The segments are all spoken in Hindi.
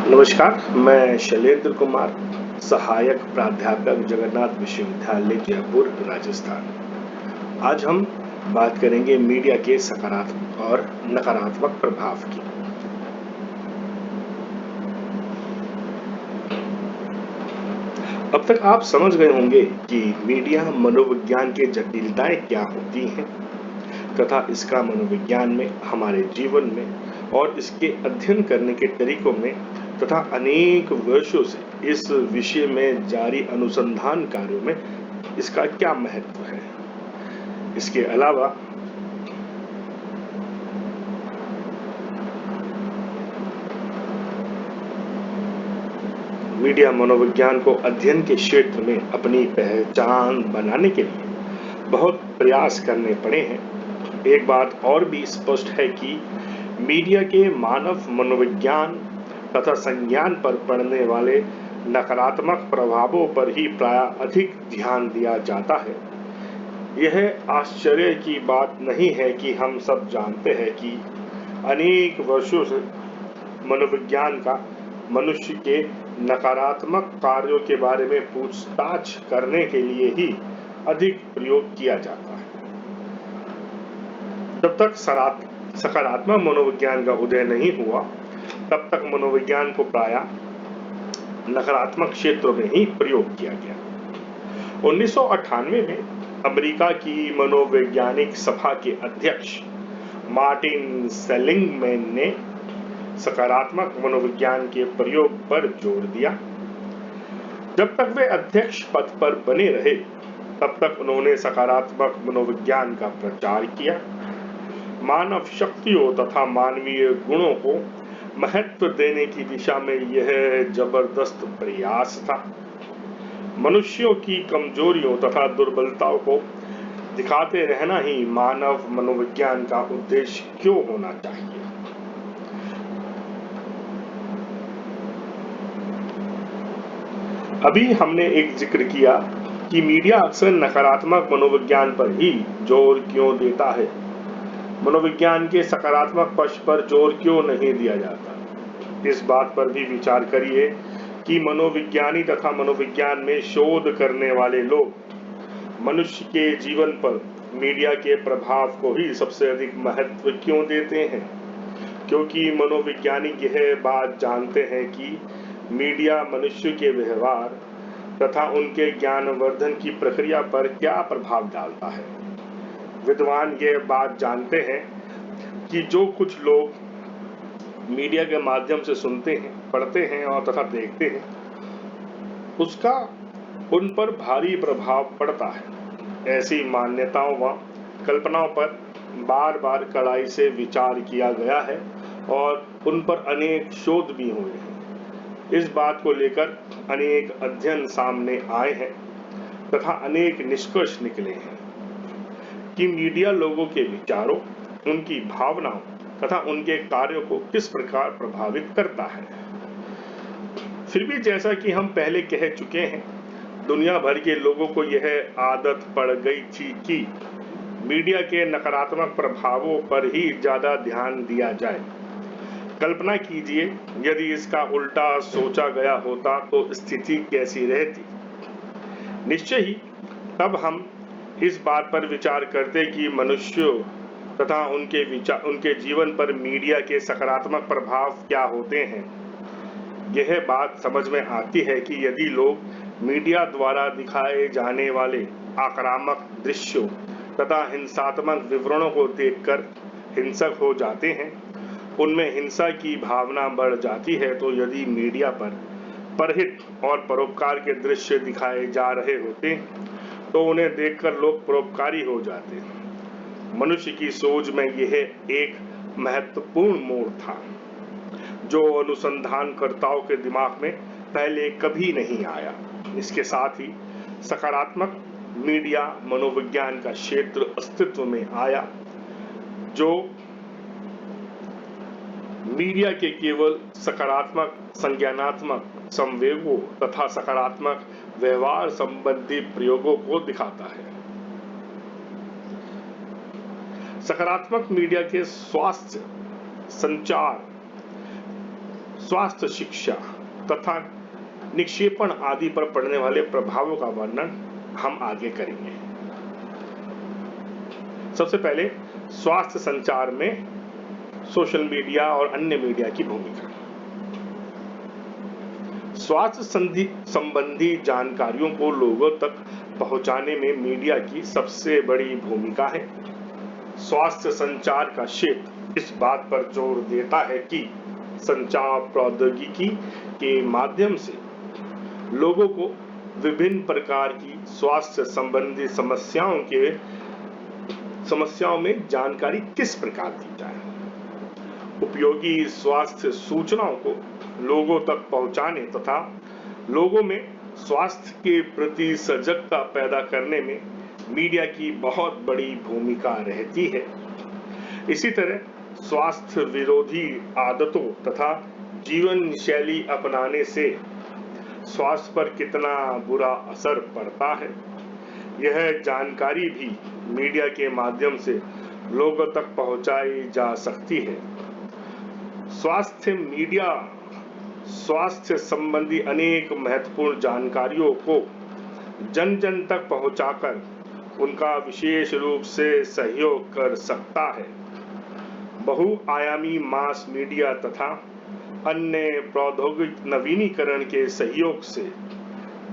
नमस्कार, मैं शैलेंद्र कुमार, सहायक प्राध्यापक जगन्नाथ विश्वविद्यालय जयपुर, राजस्थान। आज हम बात करेंगे मीडिया के सकारात्मक और नकारात्मक प्रभाव की। अब तक आप समझ गए होंगे कि मीडिया मनोविज्ञान की जटिलताएं क्या होती हैं तथा इसका मनोविज्ञान में, हमारे जीवन में और इसके अध्ययन करने के तरीकों में तथा अनेक वर्षों से इस विषय में जारी अनुसंधान कार्यों में इसका क्या महत्व है। इसके अलावा मीडिया मनोविज्ञान को अध्ययन के क्षेत्र में अपनी पहचान बनाने के लिए बहुत प्रयास करने पड़े हैं। एक बात और भी स्पष्ट है कि मीडिया के मानव मनोविज्ञान तथा संज्ञान पर पड़ने वाले नकारात्मक प्रभावों पर ही प्राय अधिक ध्यान दिया जाता है। यह आश्चर्य की बात नहीं है कि हम सब जानते हैं कि अनेक वर्षों से मनोविज्ञान का मनुष्य के नकारात्मक कार्यों के बारे में पूछताछ करने के लिए ही अधिक प्रयोग किया जाता है। जब तक सकारात्मक मनोविज्ञान का उदय नहीं हुआ, तब तक मनोविज्ञान को प्रायः नकारात्मक क्षेत्रों में ही प्रयोग किया गया। 1998 में अमेरिका की मनोवैज्ञानिक सभा के अध्यक्ष मार्टिन सेलिग्मैन ने सकारात्मक मनोविज्ञान के प्रयोग पर जोर दिया। जब तक वे अध्यक्ष पद पर बने रहे, तब तक उन्होंने सकारात्मक मनोविज्ञान का प्रचार किया। मानव शक्तियों तथा मानवीय गुणों को महत्व देने की दिशा में यह जबरदस्त प्रयास था। मनुष्यों की कमजोरियों तथा दुर्बलताओं को दिखाते रहना ही मानव मनोविज्ञान का उद्देश्य क्यों होना चाहिए। अभी हमने एक जिक्र किया कि मीडिया अक्सर नकारात्मक मनोविज्ञान पर ही जोर क्यों देता है। मनोविज्ञान के सकारात्मक पक्ष पर जोर क्यों नहीं दिया जाता। इस बात पर भी विचार करिए कि मनोविज्ञानी तथा मनोविज्ञान में शोध करने वाले लोग मनुष्य के जीवन पर मीडिया के प्रभाव को ही सबसे अधिक महत्व क्यों देते हैं। क्योंकि मनोवैज्ञानिक यह बात जानते हैं कि मीडिया मनुष्य के व्यवहार तथा उनके ज्ञानवर्धन की प्रक्रिया पर क्या प्रभाव डालता है। विद्वान यह बात जानते हैं कि जो कुछ लोग मीडिया के माध्यम से सुनते हैं, पढ़ते हैं और तथा देखते हैं, उसका उन पर भारी प्रभाव पड़ता है। ऐसी मान्यताओं व कल्पनाओं पर बार बार कड़ाई से विचार किया गया है और उन पर अनेक शोध भी हुए हैं। इस बात को लेकर अनेक अध्ययन सामने आए हैं तथा अनेक निष्कर्ष निकले हैं कि मीडिया लोगों के विचारों, उनकी भावनाओं तथा उनके कार्यों को किस प्रकार प्रभावित करता है। फिर भी जैसा कि हम पहले कह चुके हैं, दुनिया भर के लोगों को यह आदत पड़ गई थी कि मीडिया के नकारात्मक प्रभावों पर ही ज्यादा ध्यान दिया जाए। कल्पना कीजिए, यदि इसका उल्टा सोचा गया होता तो स्थिति कैसी रहती। निश्चय ही तब हम इस बात पर विचार करते कि मनुष्यों तथा उनके जीवन पर मीडिया के सकारात्मक प्रभाव क्या होते हैं। यह बात समझ में आती है कि यदि लोग मीडिया द्वारा दिखाए जाने वाले आक्रामक दृश्यों तथा हिंसात्मक विवरणों को देखकर हिंसक हो जाते हैं, उनमें हिंसा की भावना बढ़ जाती है, तो यदि मीडिया पर परहित और परोपकार के दृश्य दिखाए जा रहे होते तो उन्हें देखकर लोग परोपकारी हो जाते। मनुष्य की सोच में यह एक महत्वपूर्ण मोड़ था जो अनुसंधानकर्ताओं के दिमाग में पहले कभी नहीं आया। इसके साथ ही सकारात्मक मीडिया मनोविज्ञान का क्षेत्र अस्तित्व में आया, जो मीडिया के केवल सकारात्मक संज्ञानात्मक संवेगों तथा सकारात्मक व्यवहार संबंधी प्रयोगों को दिखाता है। सकारात्मक मीडिया के स्वास्थ्य, संचार, स्वास्थ्य शिक्षा तथा निक्षेपण आदि पर पड़ने वाले प्रभावों का वर्णन हम आगे करेंगे। सबसे पहले स्वास्थ्य संचार में सोशल मीडिया और अन्य मीडिया की भूमिका। स्वास्थ्य संबंधी जानकारियों को लोगों तक पहुंचाने में मीडिया की सबसे बड़ी भूमिका है। स्वास्थ्य संचार का क्षेत्र इस बात पर जोर देता है कि संचार प्रौद्योगिकी के माध्यम से लोगों को विभिन्न प्रकार की स्वास्थ्य संबंधी समस्याओं में जानकारी किस प्रकार दी जाए। उपयोगी स्वास्थ्य सूचनाओं को लोगों तक पहुंचाने तथा लोगों में स्वास्थ्य के प्रति सजगता पैदा करने में मीडिया की बहुत बड़ी भूमिका रहती है। इसी तरह स्वास्थ्य विरोधी आदतों तथा जीवन शैली अपनाने से स्वास्थ्य पर कितना बुरा असर पड़ता है, यह जानकारी भी मीडिया के माध्यम से लोगों तक पहुंचाई जा सकती है। स्वास्थ्य संबंधी अनेक महत्वपूर्ण जानकारियों को जन जन तक पहुंचाकर उनका विशेष रूप से सहयोग कर सकता है। बहुआयामी मास मीडिया तथा अन्य प्रौद्योगिक नवीनीकरण के सहयोग से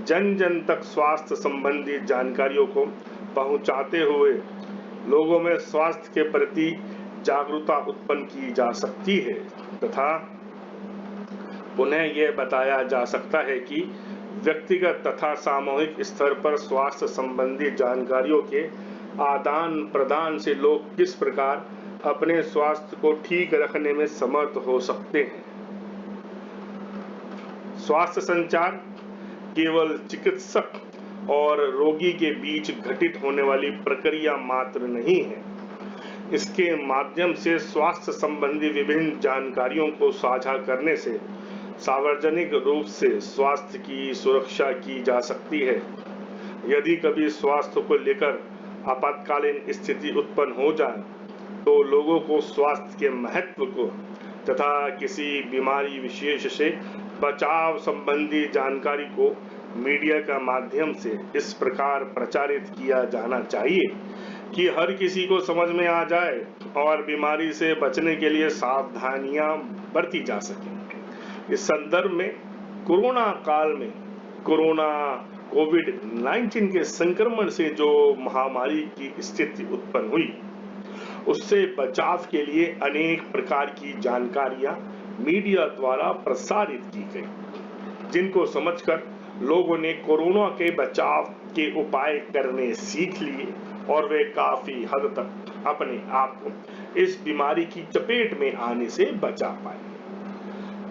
जन जन तक स्वास्थ्य संबंधी जानकारियों को पहुंचाते हुए लोगों में स्वास्थ्य के प्रति जागरूकता उत्पन्न की जा सकती है तथा उन्हें यह बताया जा सकता है कि व्यक्तिगत तथा सामूहिक स्तर पर स्वास्थ्य संबंधी जानकारियों के आदान प्रदान से लोग किस प्रकार अपने स्वास्थ्य को ठीक रखने में समर्थ हो सकते हैं। स्वास्थ्य संचार केवल चिकित्सक और रोगी के बीच घटित होने वाली प्रक्रिया मात्र नहीं है। इसके माध्यम से स्वास्थ्य संबंधी विभिन्न जानकारियों को साझा करने से सार्वजनिक रूप से स्वास्थ्य की सुरक्षा की जा सकती है। यदि कभी स्वास्थ्य को लेकर आपातकालीन स्थिति उत्पन्न हो जाए तो लोगों को स्वास्थ्य के महत्व को तथा किसी बीमारी विशेष से बचाव संबंधी जानकारी को मीडिया का माध्यम से इस प्रकार प्रचारित किया जाना चाहिए कि हर किसी को समझ में आ जाए और बीमारी से बचने के लिए सावधानियां बरती जा सकें। इस संदर्भ में कोरोना काल में कोविड-19 के संक्रमण से जो महामारी की स्थिति उत्पन्न हुई, उससे बचाव के लिए अनेक प्रकार की जानकारियां मीडिया द्वारा प्रसारित की गई, जिनको समझकर लोगों ने कोरोना के बचाव के उपाय करने सीख लिए और वे काफी हद तक अपने आप को इस बीमारी की चपेट में आने से बचा पाए।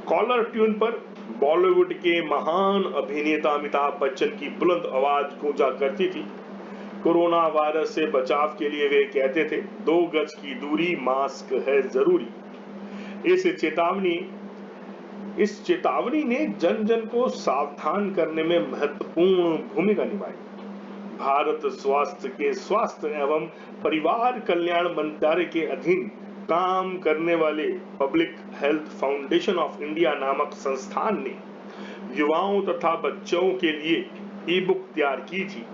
कॉलर ट्यून पर बॉलीवुड के महान अभिनेता अमिताभ बच्चन की बुलंद आवाज गूंजा करती थी। कोरोना वायरस से बचाव के लिए वे कहते थे, 2 गज की दूरी, मास्क है जरूरी। इस चेतावनी ने जन जन को सावधान करने में महत्वपूर्ण भूमिका निभाई। भारत स्वास्थ्य एवं परिवार कल्याण मंत्रालय के अधीन काम करने वाले public health foundation of India नामक संस्थान ने युवाओं तथा बच्चों के लिए ई बुक तैयार की थी।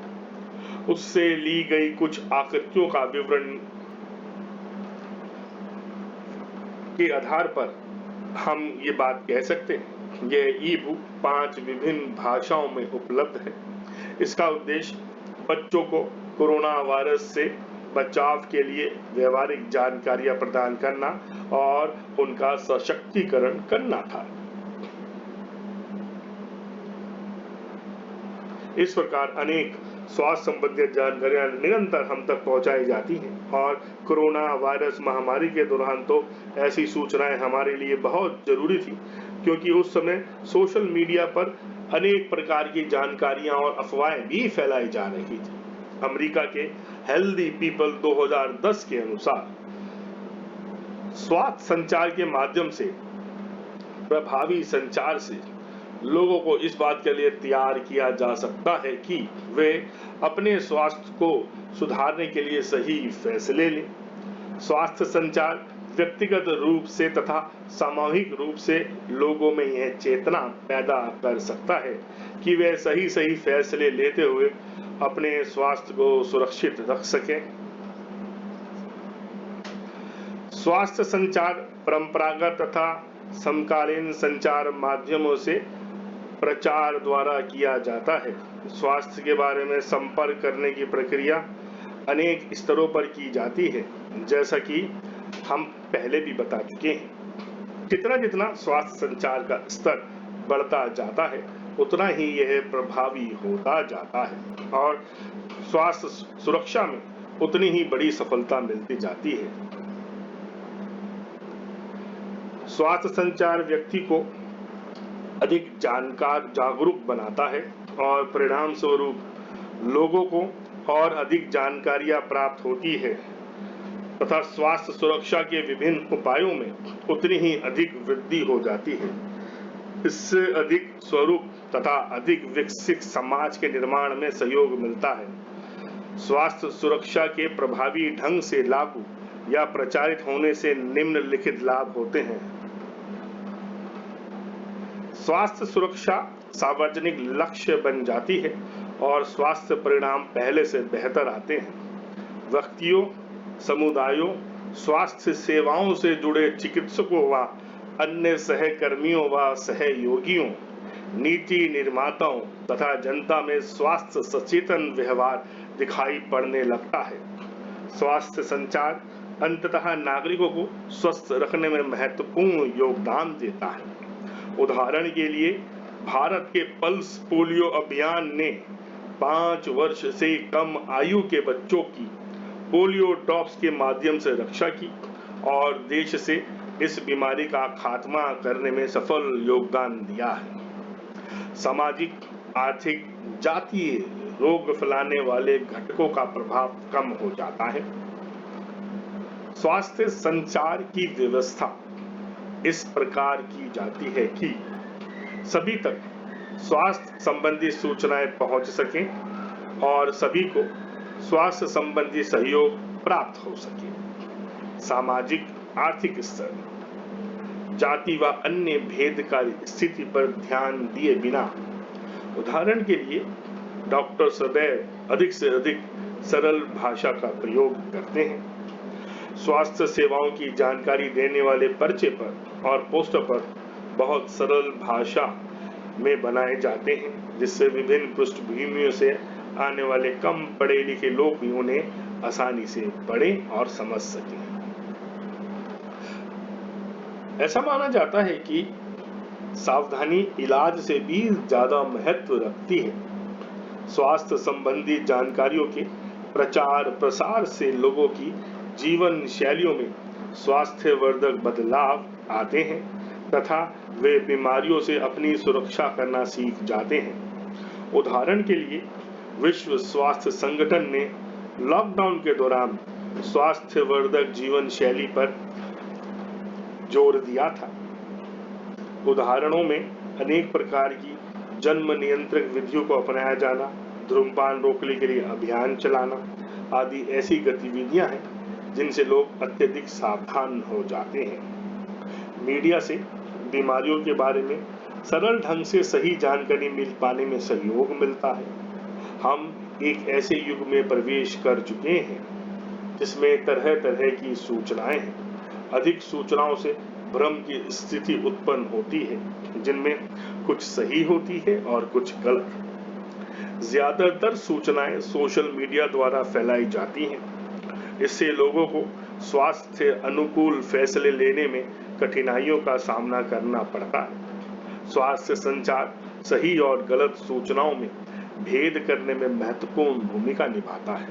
उससे ली गई कुछ आकृतियों का विवरण के आधार पर हम ये बात कह सकते हैं, यह ई बुक 5 विभिन्न भाषाओं में उपलब्ध है। इसका उद्देश्य बच्चों को कोरोना वायरस से बचाव के लिए व्यवहारिक जानकारियां प्रदान करना और उनका सशक्तिकरण करना था। इस प्रकार अनेक स्वास्थ्य संबंधी जानकारियां निरंतर हम तक पहुंचाई जाती हैं और कोरोना वायरस महामारी के दौरान तो ऐसी सूचनाएं हमारे लिए बहुत जरूरी थी, क्योंकि उस समय सोशल मीडिया पर अनेक प्रकार की जानकारियां और अफवाहें भी फैलाई जा रही थी। अमेरिका के हेल्दी पीपल 2010 के अनुसार स्वास्थ्य संचार के माध्यम से प्रभावी संचार से लोगों को इस बात के लिए तैयार किया जा सकता है कि वे अपने स्वास्थ्य को सुधारने के लिए सही फैसले लें। स्वास्थ्य संचार व्यक्तिगत रूप से तथा सामूहिक रूप से लोगों में यह चेतना पैदा कर सकता है कि वे सही फैसले लेते हुए अपने स्वास्थ्य को सुरक्षित रख सकें। स्वास्थ्य संचार परंपरागत तथा समकालीन संचार माध्यमों से प्रचार द्वारा किया जाता है। स्वास्थ्य के बारे में संपर्क करने की प्रक्रिया अनेक स्तरों पर की जाती है, जैसा कि हम पहले भी बता चुके हैं। जितना स्वास्थ्य संचार का स्तर बढ़ता जाता है, उतना ही यह प्रभावी होता जाता है और स्वास्थ्य सुरक्षा में उतनी ही बड़ी सफलता मिलती जाती है। स्वास्थ्य संचार व्यक्ति को अधिक जागरूक बनाता है और परिणाम स्वरूप लोगों को और अधिक जानकारियां प्राप्त होती है तथा स्वास्थ्य सुरक्षा के विभिन्न उपायों में उतनी ही अधिक वृद्धि हो जाती है। इससे अधिक स्वरूप तथा अधिक विकसित समाज के निर्माण में सहयोग मिलता है। स्वास्थ्य सुरक्षा के प्रभावी ढंग से लागू या प्रचारित होने से निम्नलिखित लाभ होते हैं। स्वास्थ्य सुरक्षा सार्वजनिक लक्ष्य बन जाती है और स्वास्थ्य परिणाम पहले से बेहतर आते हैं। व्यक्तियों, समुदायों, स्वास्थ्य सेवाओं से जुड़े चिकित्सकों व अन्य सहकर्मियों व सहयोगियों, नीति निर्माताओं तथा जनता में स्वास्थ्य सचेतन व्यवहार दिखाई पड़ने लगता है। स्वास्थ्य संचार अंततः नागरिकों को स्वस्थ रखने में महत्वपूर्ण योगदान देता है। उदाहरण के लिए भारत के पल्स पोलियो अभियान ने 5 वर्ष से कम आयु के बच्चों की पोलियो ड्रॉप्स के माध्यम से रक्षा की और देश से इस बीमारी का खात्मा करने में सफल योगदान दिया है। सामाजिक, आर्थिक, जातीय रोग फैलाने वाले घटकों का प्रभाव कम हो जाता है। स्वास्थ्य संचार की व्यवस्था इस प्रकार की जाती है कि सभी तक स्वास्थ्य संबंधी सूचनाएं पहुंच सकें और सभी को स्वास्थ्य संबंधी सहयोग प्राप्त हो सके। सामाजिक आर्थिक स्तर, जाति व अन्य भेदकारी स्थिति पर ध्यान दिए बिना, उदाहरण के लिए डॉक्टर सदैव अधिक से अधिक सरल भाषा का प्रयोग करते हैं। स्वास्थ्य सेवाओं की जानकारी देने वाले पर्चे पर और पोस्टर पर बहुत सरल भाषा में बनाए जाते हैं, जिससे विभिन्न पृष्ठभूमियों से आने वाले कम पढ़े लिखे लोग भी उन्हें आसानी से पढ़ें और समझ सकें। ऐसा माना जाता है कि सावधानी इलाज से भी ज्यादा महत्व रखती है। स्वास्थ्य संबंधी जानकारियों के प्रचार प्रसार से लोगों की जीवन शैलियों में स्वास्थ्यवर्धक बदलाव आते हैं तथा वे बीमारियों से अपनी सुरक्षा करना सीख जाते हैं। उदाहरण के लिए विश्व स्वास्थ्य संगठन ने लॉकडाउन के दौरान स्वास्थ्यवर्धक जीवन शैली पर जोर दिया था। उदाहरणों में अनेक प्रकार की जन्म नियंत्रण विधियों को अपनाया जाना, धूम्रपान रोकने के लिए अभियान चलाना आदि ऐसी गतिविधियां हैं जिनसे लोग अत्यधिक सावधान हो जाते हैं। मीडिया से बीमारियों के बारे में सरल ढंग से सही जानकारी मिल पाने में सहयोग मिलता है। हम एक ऐसे युग में प्रवेश कर चुके हैं जिसमें तरह तरह की सूचनाएं हैं। अधिक सूचनाओं से भ्रम की स्थिति उत्पन्न होती है, जिनमें कुछ सही होती है और कुछ गलत। ज्यादातर सूचनाएं सोशल मीडिया द्वारा फैलाई जाती हैं। इससे लोगों को स्वास्थ्य अनुकूल फैसले लेने में कठिनाइयों का सामना करना पड़ता है। स्वास्थ्य संचार सही और गलत सूचनाओं में भेद करने में महत्वपूर्ण भूमिका निभाता है।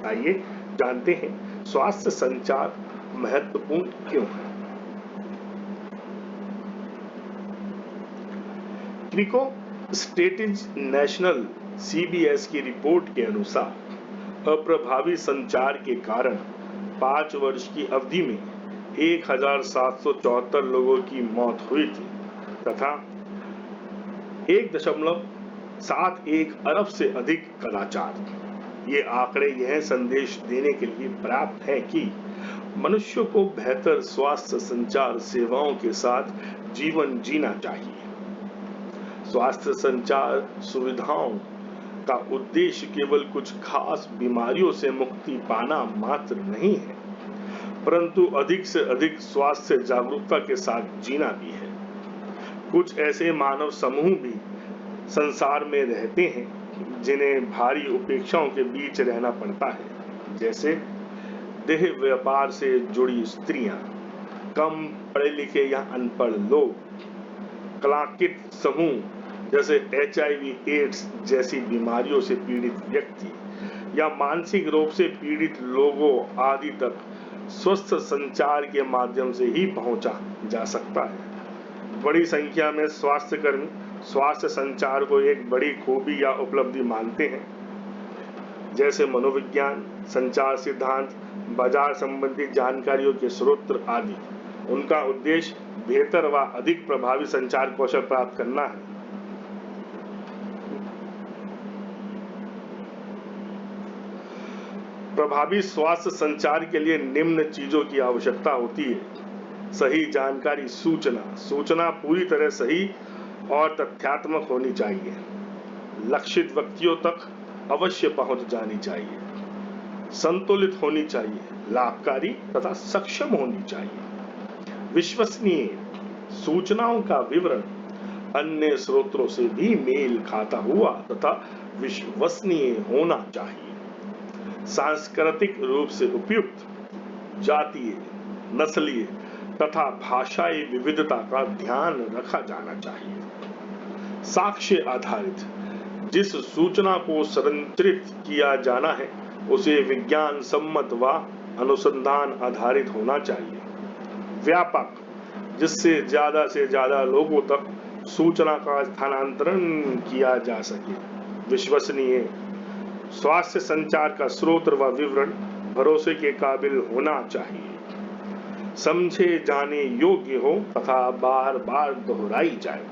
आइए जानते हैं स्वास्थ्य संचार महत्वपूर्ण क्यों है। क्रिको स्टेटिज नेशनल CBS की रिपोर्ट के अनुसार अप्रभावी संचार के कारण 5 वर्ष की अवधि में 1774 लोगों की मौत हुई थी तथा 1.71 अरब से अधिक कदाचार। ये आंकड़े यह संदेश देने के लिए पर्याप्त है कि मनुष्य को बेहतर स्वास्थ्य संचार सेवाओं के साथ जीवन जीना चाहिए। स्वास्थ्य संचार सुविधाओं का उद्देश्य केवल कुछ खास बीमारियों से मुक्ति पाना मात्र नहीं है, परंतु अधिक से अधिक स्वास्थ्य जागरूकता के साथ जीना भी है। कुछ ऐसे मानव समूह भी संसार में रहते हैं जिन्हें भारी उपेक्षाओं के बीच रहना पड़ता है, जैसे देह व्यापार से जुड़ी स्त्रियां, कम पढ़े लिखे या अनपढ़ लोग, कलांकित समूह जैसे HIV एड्स जैसी बीमारियों से पीड़ित व्यक्ति या मानसिक रोग से पीड़ित लोगों आदि तक स्वस्थ संचार के माध्यम से ही पहुंचा जा सकता है। बड़ी संख्या में स्वास्थ्य कर्मी स्वास्थ्य संचार को एक बड़ी खूबी या उपलब्धि मानते हैं, जैसे मनोविज्ञान, संचार सिद्धांत, बाजार संबंधी जानकारियों के स्रोत आदि। उनका उद्देश्य बेहतर व अधिक प्रभावी संचार कौशल प्राप्त करना है। प्रभावी स्वास्थ्य संचार के लिए निम्न चीजों की आवश्यकता होती है। सही जानकारी, सूचना पूरी तरह सही और तथ्यात्मक होनी चाहिए। लक्षित व्यक्तियों तक अवश्य पहुंच जानी चाहिए। संतुलित होनी चाहिए, लाभकारी तथा सक्षम होनी चाहिए। विश्वसनीय सूचनाओं का विवरण अन्य स्रोतों से भी मेल खाता हुआ तथा विश्वसनीय होना चाहिए। सांस्कृतिक रूप से उपयुक्त, जातीय, नस्लीय तथा भाषाई विविधता का ध्यान रखा जाना चाहिए। साक्ष्य आधारित, जिस सूचना को संरचित किया जाना है उसे विज्ञान सम्मत व अनुसंधान आधारित होना चाहिए। व्यापक, जिससे से ज्यादा लोगों तक सूचना का स्थानांतरण किया जा सके। विश्वसनीय, स्वास्थ्य संचार का स्रोत व विवरण भरोसे के काबिल होना चाहिए, समझे जाने योग्य हो तथा बार बार दोहराई जाए।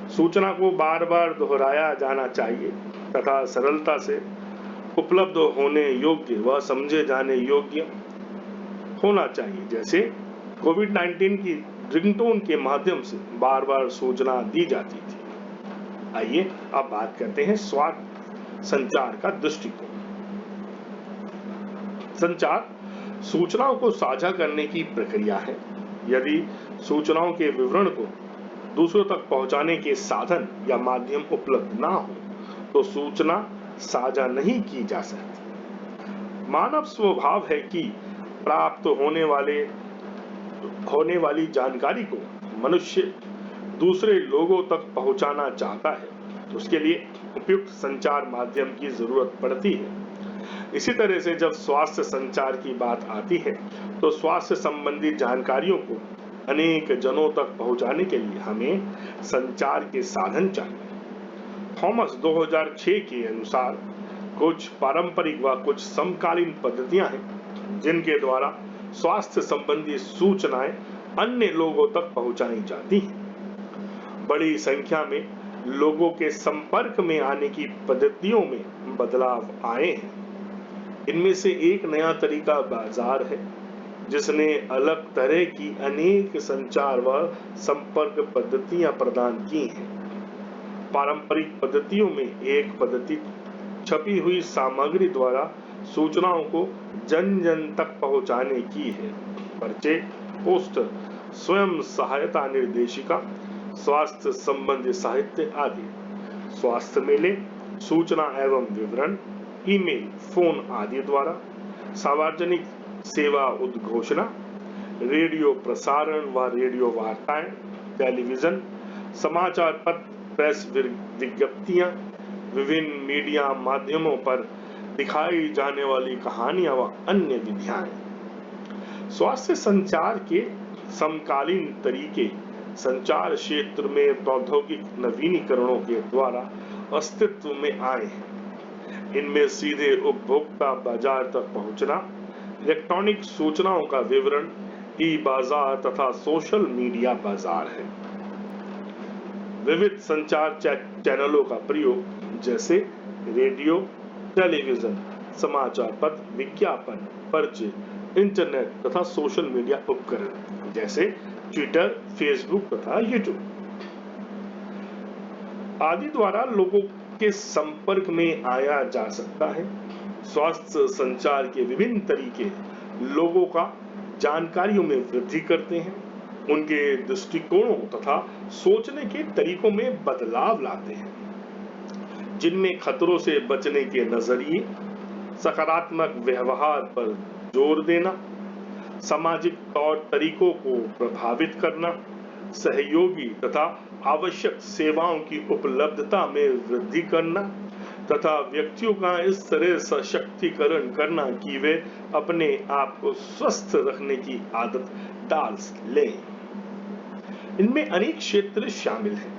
सूचना को बार बार दोहराया जाना चाहिए तथा सरलता से उपलब्ध होने योग्य व समझे जाने योग्य होना चाहिए। जैसे कोविड-19 की रिंगटोन के माध्यम से बार बार सूचना दी जाती थी। आइए अब बात करते हैं स्वास्थ्य संचार का दृष्टिकोण। संचार सूचनाओं को साझा करने की प्रक्रिया है। यदि सूचनाओं के विवरण को दूसरों तक पहुंचाने के साधन या माध्यम उपलब्ध ना हो तो सूचना साझा नहीं की जा सकती। मानव स्वभाव है कि प्राप्त होने वाली जानकारी को मनुष्य दूसरे लोगों तक पहुंचाना चाहता है, उसके लिए उपयुक्त संचार माध्यम की जरूरत पड़ती है। इसी तरह से जब स्वास्थ्य संचार की बात आती है तो स्वास्थ्य संबंधी जानकारियों को अनेक जनों तक पहुंचाने के लिए हमें संचार के साधन चाहिए। थॉमस 2006 के अनुसार कुछ पारंपरिक व कुछ समकालीन पद्धतियां हैं जिनके द्वारा स्वास्थ्य संबंधी सूचनाएं अन्य लोगों तक पहुंचाई जाती हैं। बड़ी संख्या में लोगों के संपर्क में आने की पद्धतियों में बदलाव आए हैं। इनमें से एक नया तरीका बाजार है जिसने अलग तरह की अनेक संचार व संपर्क पद्धतियां प्रदान की हैं। पारंपरिक पद्धतियों में एक पद्धति छपी हुई सामग्री द्वारा सूचनाओं को जन जन तक पहुंचाने की है। पर्चे, पोस्टर, स्वयं सहायता निर्देशिका, स्वास्थ्य संबंधी साहित्य आदि। स्वास्थ्य मेले, सूचना एवं विवरण, ईमेल, फोन आदि द्वारा। सार्वजनिक सेवा उद्घोषणा, रेडियो प्रसारण व रेडियो वार्ताएं, टेलीविजन, समाचार पत्र, प्रेस विज्ञप्तियां, विभिन्न मीडिया माध्यमों पर दिखाई जाने वाली कहानियां व अन्य विधियां। स्वास्थ्य संचार के समकालीन तरीके संचार क्षेत्र में प्रौद्योगिक नवीनीकरणों के द्वारा अस्तित्व में आए हैं। इनमें सीधे उपभोक्ता बाजार तक पहुंचना, इलेक्ट्रॉनिक सूचनाओं का विवरण, ई बाजार तथा सोशल मीडिया बाजार है। विविध संचार चैनलों का प्रयोग जैसे रेडियो, टेलीविजन, समाचार पत्र, विज्ञापन, पर्चे, इंटरनेट तथा सोशल मीडिया उपकरण जैसे ट्विटर, फेसबुक तथा यूट्यूब आदि द्वारा लोगों के संपर्क में आया जा सकता है। स्वास्थ्य संचार के विभिन्न तरीके लोगों का जानकारियों में वृद्धि करते हैं, उनके दृष्टिकोणों तथा सोचने के तरीकों में बदलाव लाते हैं, जिनमें खतरों से बचने के नजरिए, सकारात्मक व्यवहार पर जोर देना, सामाजिक तौर तरीकों को प्रभावित करना, सहयोगी तथा आवश्यक सेवाओं की उपलब्धता में वृद्धि करना तथा व्यक्तियों का इस तरह सशक्तिकरण करना कि वे अपने आप को स्वस्थ रखने की आदत डाल लें। इनमें अनेक क्षेत्र शामिल हैं,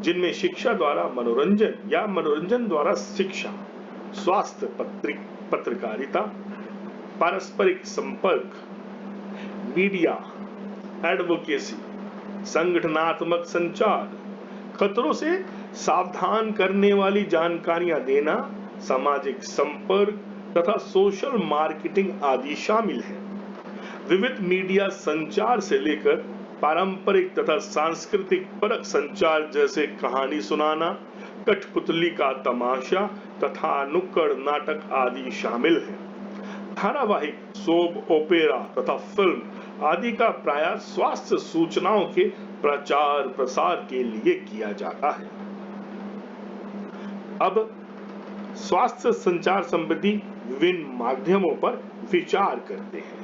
जिनमें शिक्षा द्वारा मनोरंजन या मनोरंजन द्वारा शिक्षा, स्वास्थ्य पत्रकारिता, पारस्परिक संपर्क, मीडिया, एडवोकेसी, संगठनात्मक संचार, खतरों से सावधान करने वाली जानकारियां देना, सामाजिक संपर्क तथा सोशल मार्केटिंग आदि शामिल हैं। विविध मीडिया संचार से लेकर पारंपरिक तथा सांस्कृतिक परक संचार जैसे कहानी सुनाना, कठपुतली का तमाशा तथा नुक्कड़ नाटक आदि शामिल हैं। धारावाहिक, सोप ओपेरा तथा फिल्म आदि का प्रायः स्वास्थ्य सूचनाओं के प्रचार प्रसार के लिए किया जाता है। अब स्वास्थ्य संचार संबंधी विभिन्न माध्यमों पर विचार करते हैं।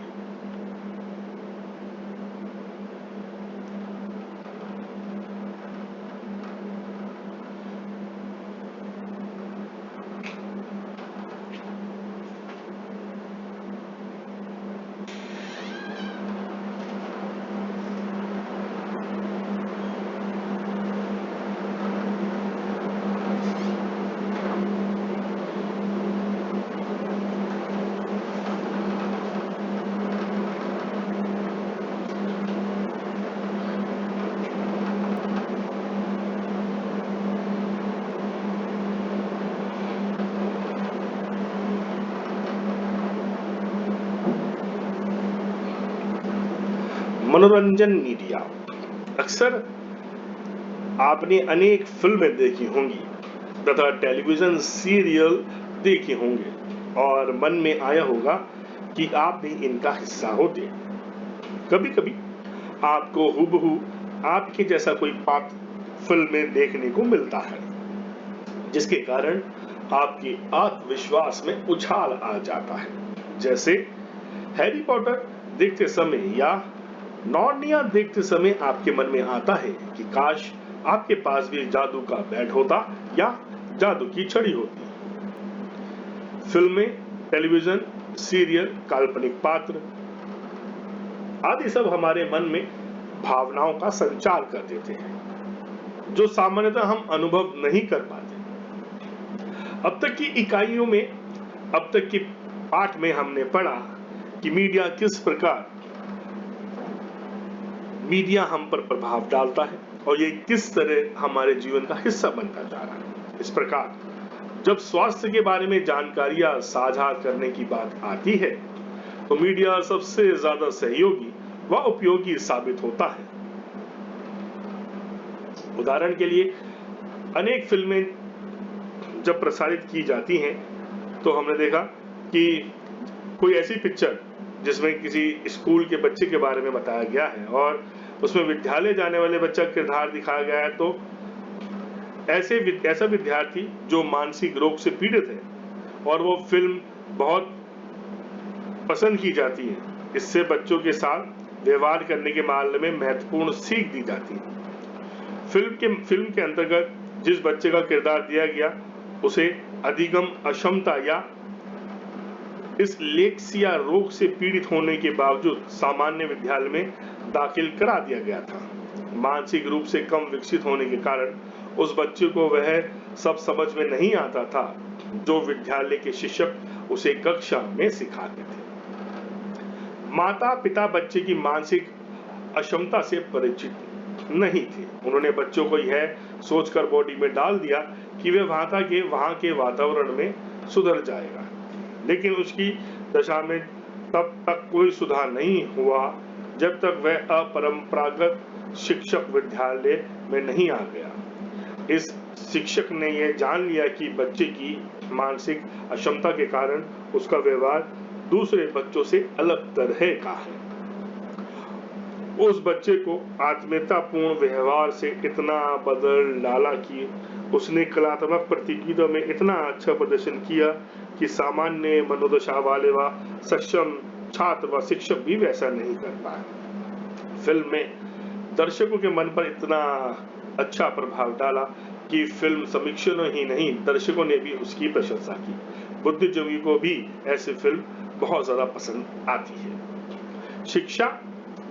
मनोरंजन मीडिया। अक्सर आपने अनेक फिल्में देखी होंगी तथा टेलीविजन सीरियल देखे होंगे और मन में आया होगा कि आप भी इनका हिस्सा होते। कभी कभी आपको हुबहू आपके जैसा कोई पात्र फिल्म में देखने को मिलता है, जिसके कारण आपके आत्मविश्वास में उछाल आ जाता है। जैसे हैरी पॉटर देखते समय या नार्निया देखते समय आपके मन में आता है कि काश आपके पास भी जादू का बैट होता या जादू की छड़ी होती। फिल्में, टेलीविजन सीरियल, काल्पनिक पात्र आदि सब हमारे मन में भावनाओं का संचार कर देते हैं, जो सामान्यतः हम अनुभव नहीं कर पाते। अब तक की इकाइयों में, अब तक की पाठ में हमने पढ़ा कि मीडिया किस प्रकार मीडिया हम पर प्रभाव डालता है और ये किस तरह हमारे जीवन का हिस्सा बनता जा रहा है। इस प्रकार जब स्वास्थ्य के बारे में जानकारियां साझा करने की बात आती है तो मीडिया सबसे ज्यादा सहयोगी व उपयोगी साबित होता है। उदाहरण के लिए अनेक फिल्में जब प्रसारित की जाती हैं तो हमने देखा कि कोई ऐसी पिक्चर जिसमें किसी स्कूल के बच्चे के बारे में बताया गया है और उसमें विद्यालय जाने वाले बच्चा किरदार दिखाया गया है, तो ऐसा विद्यार्थी जो मानसिक रोग से पीड़ित है और वो फिल्म बहुत पसंद की जाती है। इससे बच्चों के साथ व्यवहार करने के मामले में महत्वपूर्ण सीख दी जाती है। फिल्म के अंतर्गत जिस बच्चे का किरदार दिया गया उसे अधिगम अक्षमता या डिसलेक्सिया रोग से पीड़ित होने के बावजूद सामान्य विद्यालय में दाखिल करा दिया गया था। मानसिक रूप से कम विकसित होने के कारण उस बच्चे को वह सब समझ में नहीं आता था जो विद्यालय के शिक्षक उसे कक्षा में सिखाते थे। माता पिता बच्चे की मानसिक अक्षमता से परिचित नहीं थे। उन्होंने बच्चों को यह सोचकर बॉडी में डाल दिया कि वे वहां के वातावरण में सुधर जाएगा, लेकिन उसकी दशा में तब तक कोई सुधार नहीं हुआ जब तक वह अपरंपरागत शिक्षक विद्यालय में नहीं आ गया। इस शिक्षक ने यह जान लिया कि बच्चे की मानसिक अक्षमता के कारण उसका व्यवहार दूसरे बच्चों से अलग तरह का है। उस बच्चे को आत्मीयतापूर्ण व्यवहार से इतना बदल डाला कि उसने कलात्मक प्रतियोगिता में इतना अच्छा प्रदर्शन किया कि सामान्य मनोदशा वाले व सक्षम छात्र व शिक्षक भी वैसा नहीं कर पाए। फिल्म में दर्शकों के मन पर इतना अच्छा प्रभाव डाला कि फिल्म समीक्षकों ही नहीं दर्शकों ने भी उसकी प्रशंसा की। बुद्धिजीवी को भी ऐसी फिल्म बहुत ज्यादा पसंद आती है। शिक्षा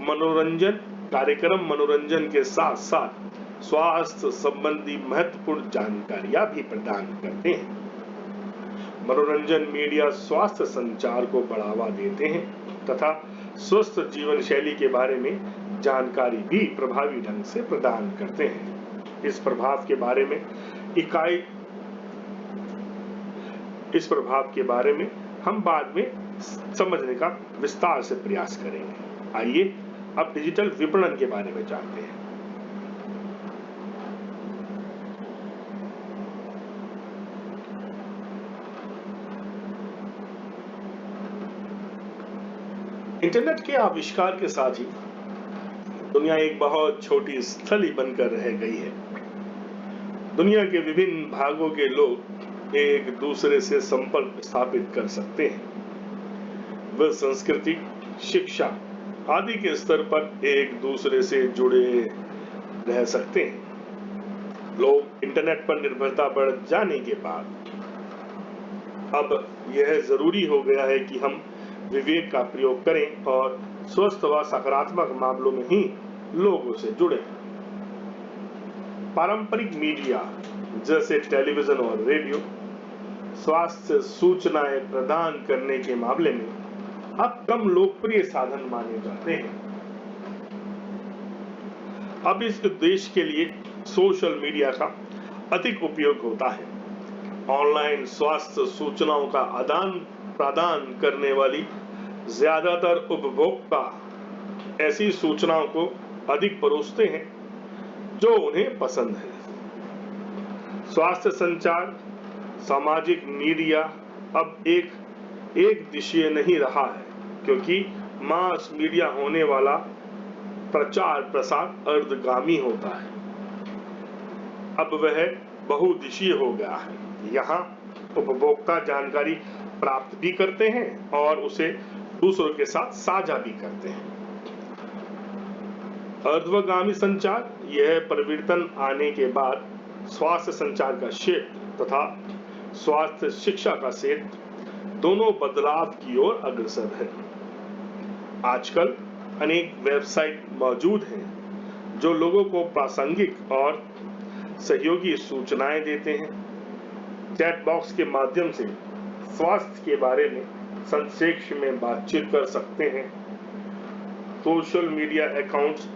मनोरंजन कार्यक्रम मनोरंजन के साथ साथ स्वास्थ्य संबंधी महत्वपूर्ण जानकारियां भी प्रदान करते हैं। मनोरंजन मीडिया स्वास्थ्य संचार को बढ़ावा देते हैं तथा स्वस्थ जीवन शैली के बारे में जानकारी भी प्रभावी ढंग से प्रदान करते हैं। इस प्रभाव के बारे में हम बाद में समझने का विस्तार से प्रयास करेंगे। आइए अब डिजिटल विपणन के बारे में जानते हैं। इंटरनेट के आविष्कार के साथ ही दुनिया एक बहुत छोटी स्थली बनकर रह गई है। दुनिया के विभिन्न भागों के लोग एक दूसरे से संपर्क स्थापित कर सकते हैं। वे संस्कृति, शिक्षा आदि के स्तर पर एक दूसरे से जुड़े रह सकते हैं। लोग इंटरनेट पर निर्भरता बढ़ जाने के बाद अब यह जरूरी हो गया है कि हम विवेक का प्रयोग करें और स्वस्थ व सकारात्मक मामलों में ही लोगों से जुड़े। पारंपरिक मीडिया जैसे टेलीविजन और रेडियो स्वास्थ्य सूचनाएं प्रदान करने के मामले में अब कम लोकप्रिय साधन माने जाते हैं। अब इस उद्देश्य के लिए सोशल मीडिया का अधिक उपयोग होता है। ऑनलाइन स्वास्थ्य सूचनाओं का आदान प्रदान करने वाली ज्यादातर उपभोक्ता ऐसी सूचनाओं को अधिक परोसते हैं जो उन्हें पसंद है। स्वास्थ्य संचार सामाजिक मीडिया अब एक दिशीय नहीं रहा है, क्योंकि मास मीडिया होने वाला प्रचार प्रसार अर्धगामी होता है। अब वह बहुदिशीय हो गया है। यहाँ उपभोक्ता जानकारी प्राप्त भी करते हैं और उसे दूसरों के साथ साझा भी करते हैं। अर्धगामी संचार यह परिवर्तन आने के बाद स्वास्थ्य संचार का क्षेत्र तथा स्वास्थ्य शिक्षा का क्षेत्र दोनों बदलाव की ओर अग्रसर है। आजकल अनेक वेबसाइट मौजूद हैं जो लोगों को प्रासंगिक और सहयोगी सूचनाएं देते हैं। चैट बॉक्स के माध्यम से स्वास्थ्य के बारे में संक्षेप में बातचीत कर सकते हैं। सोशल मीडिया अकाउंट्स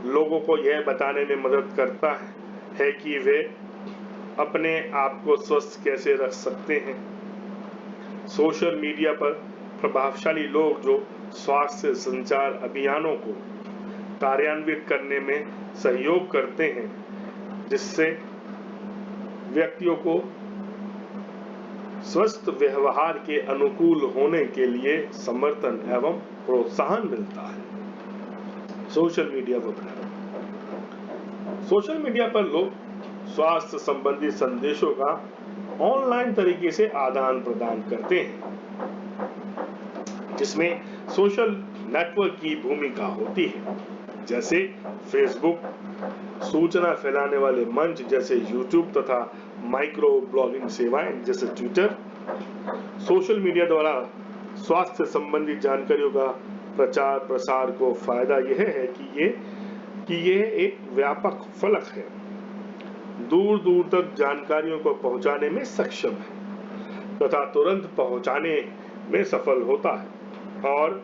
लोगों को यह बताने में मदद करता है कि वे अपने आप को स्वस्थ कैसे रख सकते हैं। सोशल मीडिया पर प्रभावशाली लोग जो स्वास्थ्य संचार अभियानों को कार्यान्वित करने में सहयोग करते हैं, जिससे व्यक्तियों को स्वस्थ व्यवहार के अनुकूल होने के लिए समर्थन एवं प्रोत्साहन मिलता है। सोशल मीडिया विपणन। सोशल मीडिया पर लोग स्वास्थ्य संबंधी संदेशों का ऑनलाइन तरीके से आदान प्रदान करते हैं, जिसमें सोशल नेटवर्क की भूमिका होती है, जैसे फेसबुक, सूचना फैलाने वाले मंच जैसे यूट्यूब तथा माइक्रो ब्लॉगिंग सेवाएं जैसे ट्विटर। सोशल मीडिया द्वारा स्वास्थ्य संबंधी जानकारियों का प्रचार प्रसार को फायदा यह है कि यह एक व्यापक फलक है, दूर दूर तक जानकारियों को पहुंचाने में सक्षम है तथा तुरंत पहुंचाने में सफल होता है और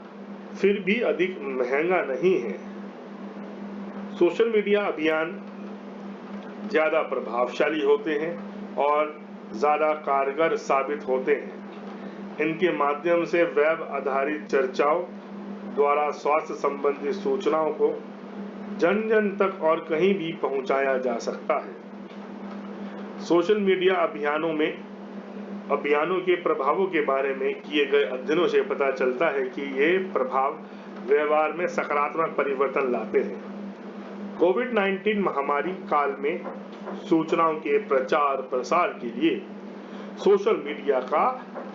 फिर भी अधिक महंगा नहीं है। सोशल मीडिया अभियान ज्यादा प्रभावशाली होते हैं और ज्यादा कारगर साबित होते हैं इनके माध्यम से वेब आधारित चर्चाओं द्वारा स्वास्थ्य संबंधी सूचनाओं को जन जन तक और कहीं भी पहुंचाया जा सकता है। सोशल मीडिया अभियानों के प्रभावों के बारे में किए गए अध्ययनों से पता चलता है कि ये प्रभाव व्यवहार में सकारात्मक परिवर्तन लाते हैं। कोविड-19 महामारी काल में सूचनाओं के प्रचार प्रसार के लिए सोशल मीडिया का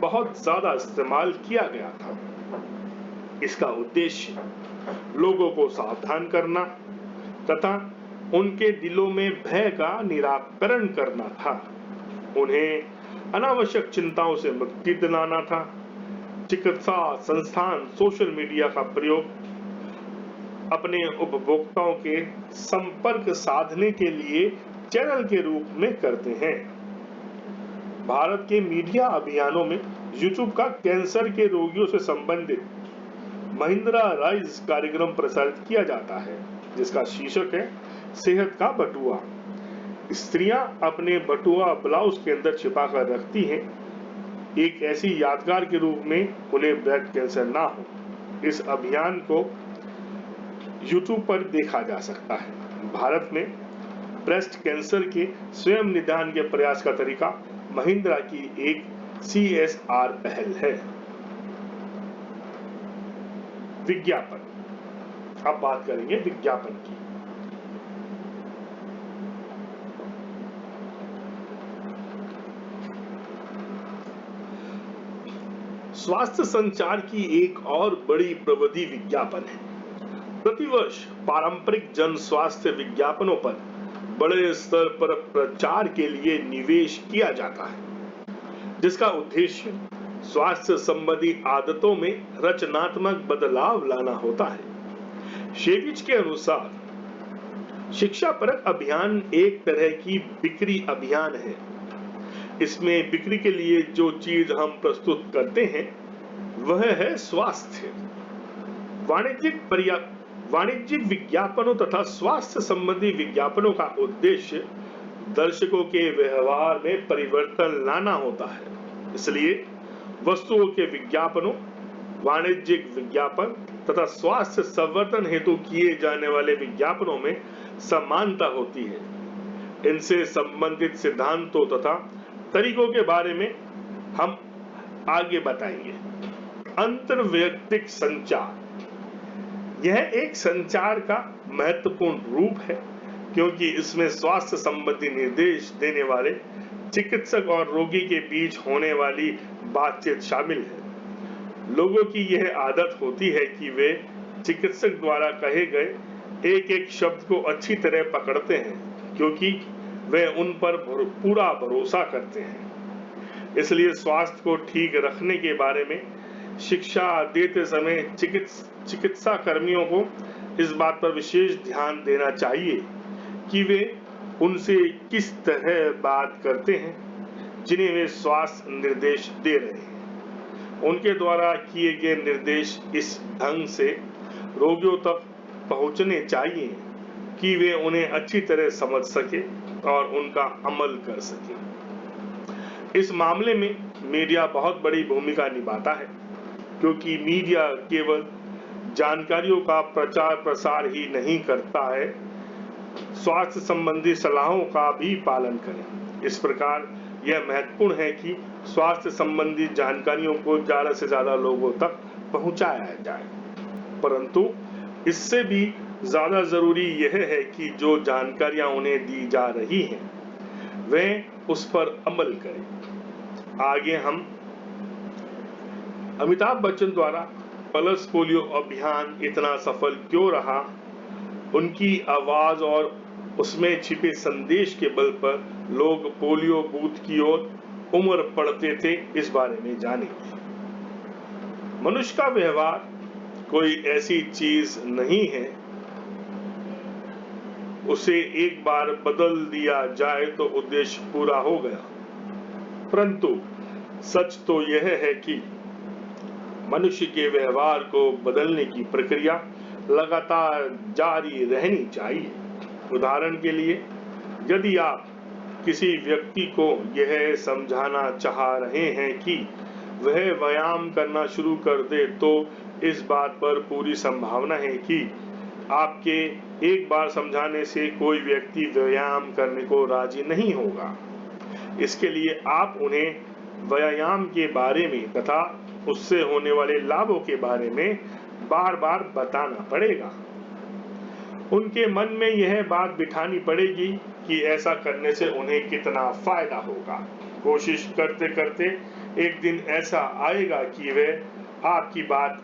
बहुत ज्यादा इस्तेमाल किया गया था। इसका उद्देश्य लोगों को सावधान करना तथा उनके दिलों में भय का निराकरण करना था। उन्हें अनावश्यक चिंताओं से मुक्ति दिलाना था। चिकित्सा संस्थान सोशल मीडिया का प्रयोग अपने उपभोक्ताओं के संपर्क साधने के लिए चैनल के रूप में करते हैं। भारत के मीडिया अभियानों में यूट्यूब का कैंसर के रोगियों से संबंधित महिंद्रा राइज कार्यक्रम प्रसारित किया जाता है, जिसका शीर्षक है सेहत का बटुआ। स्त्रियां अपने बटुआ ब्लाउज के अंदर छिपा कर रखती हैं, एक ऐसी यादगार के रूप में उन्हें ब्रेस्ट कैंसर ना हो। इस अभियान को यूट्यूब पर देखा जा सकता है। भारत में ब्रेस्ट कैंसर के स्वयं निदान के प्रयास का तरीका महिंद्रा की एक CSR पहल है। विज्ञापन। अब बात करेंगे विज्ञापन की। स्वास्थ्य संचार की एक और बड़ी प्रविधि विज्ञापन है। प्रतिवर्ष पारंपरिक जन स्वास्थ्य विज्ञापनों पर बड़े स्तर पर प्रचार के लिए निवेश किया जाता है, जिसका उद्देश्य स्वास्थ्य संबंधी आदतों में रचनात्मक बदलाव लाना होता है। शेविच के अनुसार शिक्षापरक अभियान एक तरह की बिक्री अभियान है। इसमें बिक्री के लिए जो चीज हम प्रस्तुत करते हैं वह है स्वास्थ्य। वाणिज्यिक विज्ञापनों तथा स्वास्थ्य संबंधी विज्ञापनों का उद्देश्य दर्शकों के व्यवहार में परिवर्तन लाना होता है। इसलिए वस्तुओं के विज्ञापनों, वाणिज्यिक विज्ञापन तथा स्वास्थ्य संवर्धन हेतु किए जाने वाले विज्ञापनों में समानता होती है। इनसे संबंधित सिद्धांतों तथा तरीकों के बारे में हम आगे बताएंगे। अंतर्वैयक्तिक संचार। यह एक संचार का महत्वपूर्ण रूप है, क्योंकि इसमें स्वास्थ्य संबंधी निर्देश देने वाले चिकित्सक और रोगी के बीच होने वाली बातचीत शामिल है। लोगों की यह आदत होती है कि वे चिकित्सक द्वारा कहे गए एक एक शब्द को अच्छी तरह पकड़ते हैं, क्योंकि वे उन पर पूरा भरोसा करते हैं। इसलिए स्वास्थ्य को ठीक रखने के बारे में शिक्षा देते समय चिकित्सा कर्मियों को इस बात पर विशेष ध्यान देना चाहिए कि वे उनसे किस तरह बात करते हैं जिन्हें वे स्वास्थ्य निर्देश दे रहे हैं। उनके द्वारा किए गए निर्देश इस ढंग से रोगियों तक पहुंचने चाहिए कि वे उन्हें अच्छी तरह समझ सके और उनका अमल कर सके। इस मामले में मीडिया बहुत बड़ी भूमिका निभाता है, क्योंकि मीडिया केवल जानकारियों का प्रचार प्रसार ही नहीं करता है, स्वास्थ्य संबंधी सलाहों का भी पालन करें। इस प्रकार यह महत्वपूर्ण है कि स्वास्थ्य संबंधी जानकारियों को ज़्यादा से ज़्यादा लोगों तक पहुंचाया जाए, परंतु इससे भी ज़्यादा ज़रूरी यह है कि जो जानकारियां उन्हें दी जा रही हैं वे उस पर अमल करें। आगे हम अमिताभ बच्चन द्वारा पल्स पोलियो अभियान इतना सफल क्यों रहा, उनकी आवाज और उसमें छिपे संदेश के बल पर लोग पोलियो बूथ की ओर उमड़ पड़ते थे, इस बारे में जानेंगे। मनुष्य का व्यवहार कोई ऐसी चीज नहीं है, उसे एक बार बदल दिया जाए तो उद्देश्य पूरा हो गया। परंतु सच तो यह है कि मनुष्य के व्यवहार को बदलने की प्रक्रिया लगातार जारी रहनी चाहिए। उदाहरण के लिए, यदि आप किसी व्यक्ति को यह समझाना चाह रहे हैं कि वह व्यायाम करना शुरू कर दे तो इस बात पर पूरी संभावना है कि आपके एक बार समझाने से कोई व्यक्ति व्यायाम करने को राजी नहीं होगा। इसके लिए आप उन्हें व्यायाम के बारे में तथा उससे होने वाले लाभों के बारे में बार बार बताना पड़ेगा। उनके मन में यह बात बिठानी पड़ेगी कि ऐसा करने से उन्हें कितना फायदा होगा। कोशिश करते करते एक दिन ऐसा आएगा कि वे आपकी बात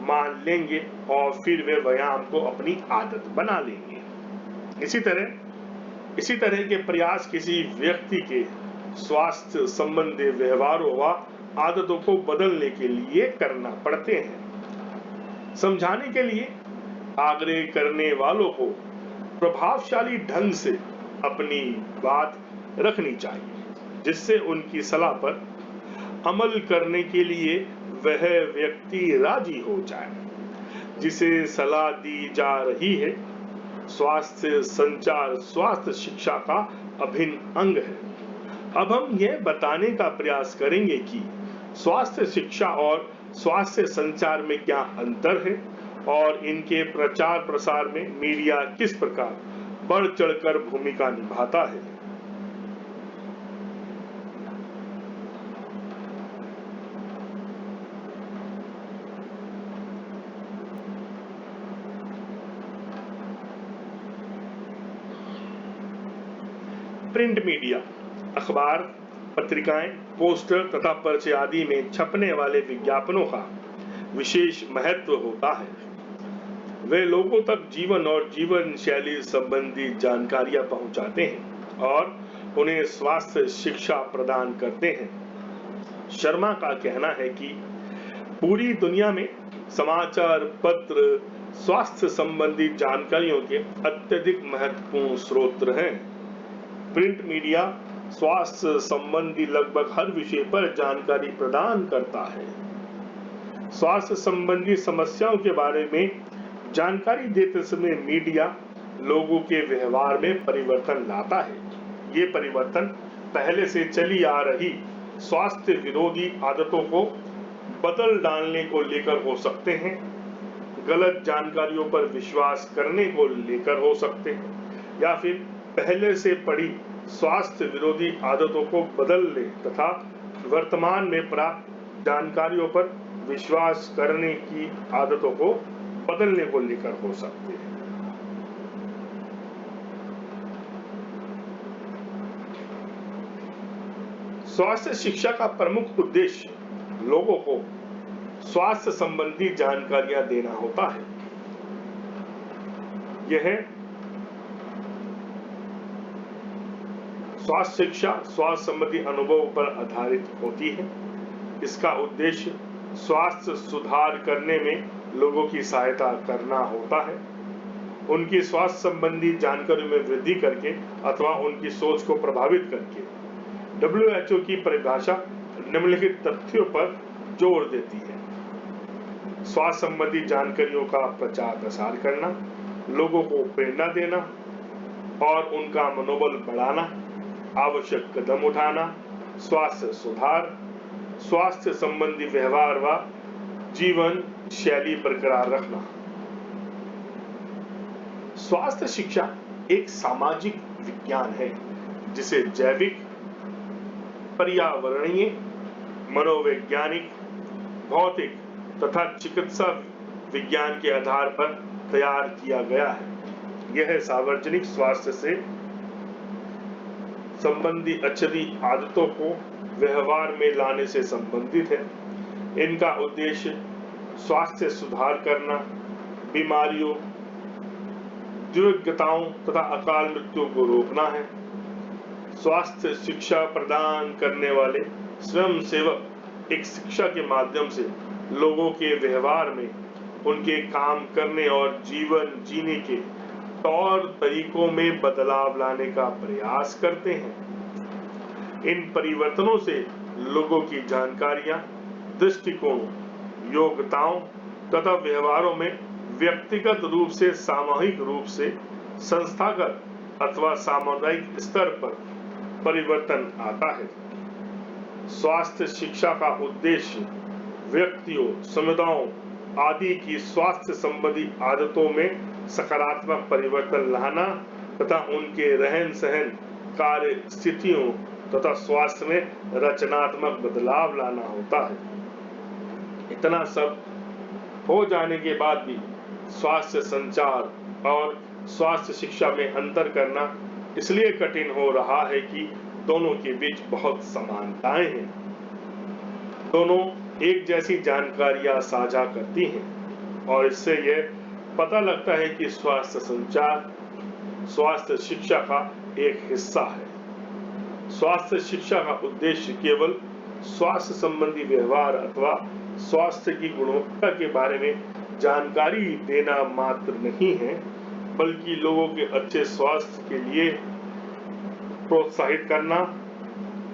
मान लेंगे और फिर वे व्यायाम को अपनी आदत बना लेंगे। इसी तरह के प्रयास किसी व्यक्ति के स्वास्थ्य संबंधी व्यवहारों व आदतों को बदलने के लिए करना पड़ते हैं। समझाने के लिए आग्रह करने वालों को प्रभावशाली ढंग से अपनी बात रखनी चाहिए, जिससे उनकी सलाह पर अमल करने के लिए वह व्यक्ति राजी हो जाए जिसे सलाह दी जा रही है। स्वास्थ्य संचार स्वास्थ्य शिक्षा का अभिन्न अंग है। अब हम यह बताने का प्रयास करेंगे कि स्वास्थ्य शिक्षा और स्वास्थ्य संचार में क्या अंतर है और इनके प्रचार प्रसार में मीडिया किस प्रकार बढ़ चढ़कर भूमिका निभाता है। प्रिंट मीडिया, अखबार, पत्रिकाएं, पोस्टर तथा पर्चे आदि में छपने वाले विज्ञापनों का विशेष महत्व होता है। वे लोगों तक जीवन और जीवन शैली संबंधी जानकारियां पहुंचाते हैं और उन्हें स्वास्थ्य शिक्षा प्रदान करते हैं। शर्मा का कहना है कि पूरी दुनिया में समाचार पत्र स्वास्थ्य संबंधी जानकारियों के अत्यधिक महत्वपूर्ण स्रोत हैं। प्रिंट मीडिया स्वास्थ्य संबंधी लगभग हर विषय पर जानकारी प्रदान करता है। स्वास्थ्य संबंधी समस्याओं के बारे में जानकारी देते समय मीडिया लोगों के व्यवहार में परिवर्तन लाता है। ये परिवर्तन पहले से चली आ रही स्वास्थ्य विरोधी आदतों को बदल डालने को लेकर हो सकते हैं, गलत जानकारियों पर विश्वास करने को लेकर हो सकते हैं, या फिर पहले से पड़ी स्वास्थ्य विरोधी आदतों को बदलने तथा वर्तमान में प्राप्त जानकारियों पर विश्वास करने की आदतों को बदलने को लेकर हो सकते हैं। स्वास्थ्य शिक्षा का प्रमुख उद्देश्य लोगों को स्वास्थ्य संबंधी जानकारियां देना होता है। यह स्वास्थ्य शिक्षा स्वास्थ्य संबंधी अनुभव पर आधारित होती है। इसका उद्देश्य स्वास्थ्य सुधार करने में लोगों की सहायता करना होता है, उनकी स्वास्थ्य संबंधी जानकारी में वृद्धि करके अथवा उनकी सोच को प्रभावित करके। WHO की परिभाषा निम्नलिखित तथ्यों पर जोर देती है: स्वास्थ्य संबंधी जानकारियों का प्रचार प्रसार करना, लोगों को प्रेरणा देना और उनका मनोबल बढ़ाना, आवश्यक कदम उठाना, स्वास्थ्य सुधार, स्वास्थ्य संबंधी व्यवहार व जीवन शैली बरकरार रखना। स्वास्थ्य शिक्षा एक सामाजिक विज्ञान है जिसे जैविक, पर्यावरणीय, मनोवैज्ञानिक, भौतिक तथा चिकित्सा विज्ञान के आधार पर तैयार किया गया है। यह सार्वजनिक स्वास्थ्य से संबंधी अच्छी आदतों को व्यवहार में लाने से संबंधित है। इनका उद्देश्य स्वास्थ्य सुधार करना, बीमारियों, दुर्घटनाओं तथा अकाल मृत्यु को रोकना है। स्वास्थ्य शिक्षा प्रदान करने वाले स्वयंसेवक एक शिक्षा के माध्यम से लोगों के व्यवहार में, उनके काम करने और जीवन जीने के तौर तरीकों में बदलाव लाने का प्रयास करते हैं। इन परिवर्तनों से लोगों की जानकारियां, दृष्टिकोण, योग्यताओं तथा व्यवहारों में व्यक्तिगत रूप से, सामूहिक रूप से, संस्थागत अथवा सामुदायिक स्तर पर परिवर्तन आता है। स्वास्थ्य शिक्षा का उद्देश्य व्यक्तियों, समुदायों आदि की स्वास्थ्य संबंधी आदतों में सकारात्मक परिवर्तन लाना तथा उनके रहन सहन, कार्य स्थितियों तथा स्वास्थ्य में रचनात्मक बदलाव लाना होता है। इतना सब हो जाने के बाद भी स्वास्थ्य संचार और स्वास्थ्य शिक्षा में अंतर करना इसलिए कठिन हो रहा है कि दोनों के बीच बहुत समानताएं हैं। दोनों एक जैसी जानकारियां साझा करती हैं और इससे यह पता लगता है कि स्वास्थ्य संचार स्वास्थ्य शिक्षा का एक हिस्सा है। स्वास्थ्य शिक्षा का उद्देश्य केवल स्वास्थ्य संबंधी व्यवहार अथवा स्वास्थ्य की गुणवत्ता के बारे में जानकारी देना मात्र नहीं है, बल्कि लोगों के अच्छे स्वास्थ्य के लिए प्रोत्साहित करना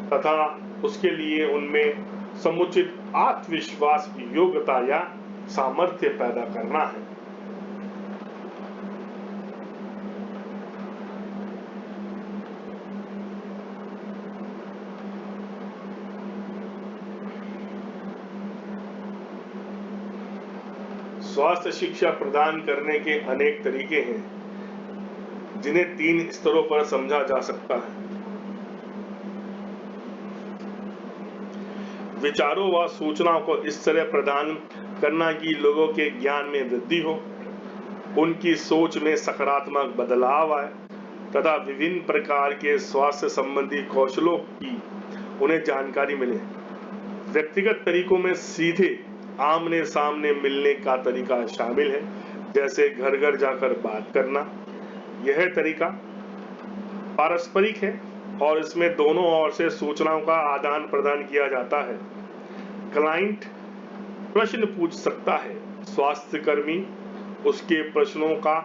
तथा उसके लिए उनमें समुचित आत्मविश्वास की योग्यता या सामर्थ्य पैदा करना है। स्वास्थ्य शिक्षा प्रदान करने के अनेक तरीके हैं जिन्हें 3 स्तरों पर समझा जा सकता है। विचारों व सूचनाओं को इस तरह प्रदान करना कि लोगों के ज्ञान में वृद्धि हो, उनकी सोच में सकारात्मक बदलाव आए तथा विभिन्न प्रकार के स्वास्थ्य संबंधी कौशलों की उन्हें जानकारी मिले। व्यक्तिगत तरीकों में सीधे आमने सामने मिलने का तरीका शामिल है, जैसे घर घर जाकर बात करना। यह तरीका पारस्परिक है और इसमें दोनों ओर से सूचनाओं का आदान प्रदान किया जाता है। क्लाइंट प्रश्न पूछ सकता है, स्वास्थ्य कर्मी उसके प्रश्नों का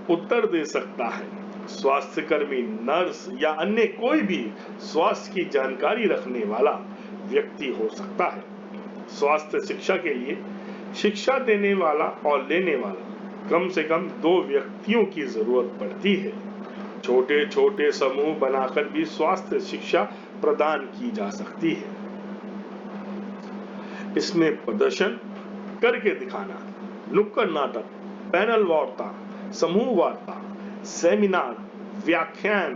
उत्तर दे सकता है। स्वास्थ्य कर्मी, नर्स या अन्य कोई भी स्वास्थ्य की जानकारी रखने वाला व्यक्ति हो सकता है। स्वास्थ्य शिक्षा के लिए शिक्षा देने वाला और लेने वाला कम से कम 2 व्यक्तियों की जरूरत पड़ती है। छोटे छोटे समूह बनाकर भी स्वास्थ्य शिक्षा प्रदान की जा सकती है। इसमें प्रदर्शन करके दिखाना, नुक्कड़ नाटक, पैनल वार्ता, समूह वार्ता, सेमिनार, व्याख्यान,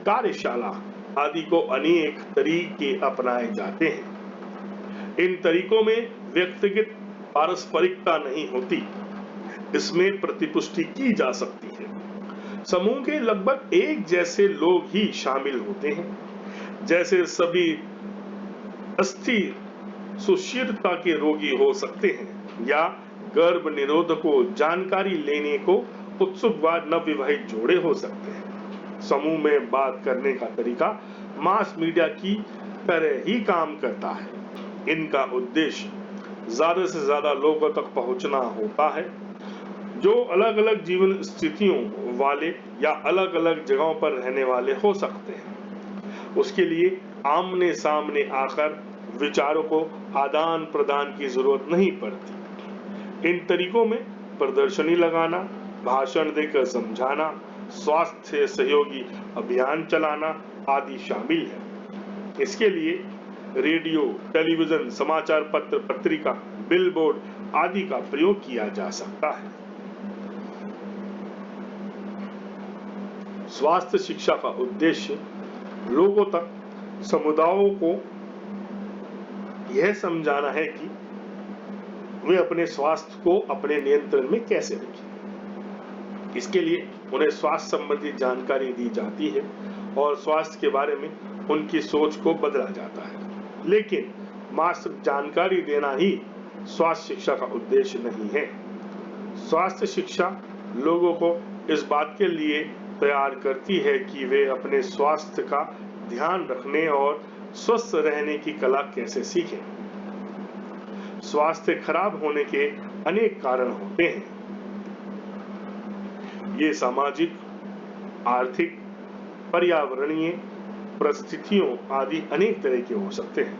कार्यशाला आदि को अनेक तरीके अपनाए जाते हैं। इन तरीकों में व्यक्तिगत पारस्परिकता नहीं होती, इसमें प्रतिपुष्टि की जा सकती है। समूह के लगभग एक जैसे लोग ही शामिल होते हैं, जैसे सभी अस्थिर सुशीलता के रोगी हो सकते हैं या गर्भ निरोधकों जानकारी लेने को उत्सुक व नवविवाहित जोड़े हो सकते हैं। समूह में बात करने का तरीका मास मीडिया की तरह ही काम करता है। इनका उद्देश्य ज्यादा से ज्यादा लोगों तक पहुंचना होता है, जो अलग अलग जीवन स्थितियों वाले या अलग अलग जगहों पर रहने वाले हो सकते हैं। उसके लिए आमने सामने आकर विचारों को आदान प्रदान की जरूरत नहीं पड़ती। इन तरीकों में प्रदर्शनी लगाना, भाषण देकर समझाना, स्वास्थ्य सहयोगी अभियान चलाना आदि शामिल है। इसके लिए रेडियो, टेलीविजन, समाचार पत्र, पत्रिका, बिलबोर्ड आदि का प्रयोग किया जा सकता है। स्वास्थ्य शिक्षा का उद्देश्य लोगों तक, समुदायों को यह समझाना है कि वे अपने स्वास्थ्य को अपने नियंत्रण में कैसे रखें। इसके लिए उन्हें स्वास्थ्य संबंधी जानकारी दी जाती है और स्वास्थ्य के बारे में उनकी सोच को बदला जाता है। लेकिन मात्र जानकारी देना ही स्वास्थ्य शिक्षा का उद्देश्य नहीं है। स्वास्थ्य शिक्षा लोगों को इस बात के लिए तैयार करती है कि वे अपने स्वास्थ्य का ध्यान रखने और स्वस्थ रहने की कला कैसे सीखें। स्वास्थ्य खराब होने के अनेक कारण होते हैं। ये सामाजिक, आर्थिक, पर्यावरणीय परिस्थितियों आदि अनेक तरह के हो सकते हैं।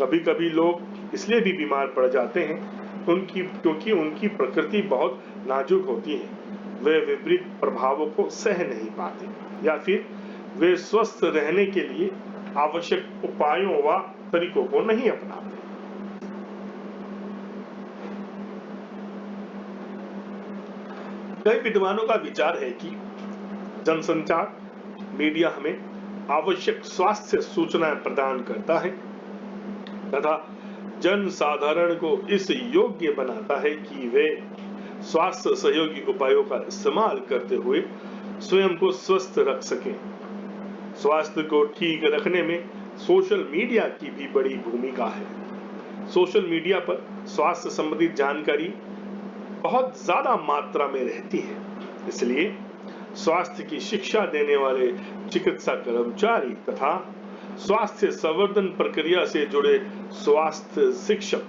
कभी कभी लोग इसलिए भी बीमार पड़ जाते हैं क्योंकि उनकी प्रकृति बहुत नाजुक होती है। वे विपरीत प्रभावों को सह नहीं पाते या फिर वे स्वस्थ रहने के लिए आवश्यक उपायों व तरीकों को नहीं अपनाते। कई विद्वानों का विचार है कि जनसंचार मीडिया हमें आवश्यक स्वास्थ्य सूचनाएं प्रदान करता है तथा जन साधारण को इस योग्य बनाता है कि वे स्वास्थ्य सहयोगी उपायों का इस्तेमाल करते हुए स्वयं को स्वस्थ रख सकें। स्वास्थ्य को ठीक रखने में सोशल मीडिया की भी बड़ी भूमिका है। सोशल मीडिया पर स्वास्थ्य संबंधी जानकारी बहुत ज्यादा मात्रा में रहती है, इसलिए स्वास्थ्य की शिक्षा देने वाले चिकित्सा कर्मचारी तथा स्वास्थ्य संवर्धन प्रक्रिया से जुड़े स्वास्थ्य शिक्षक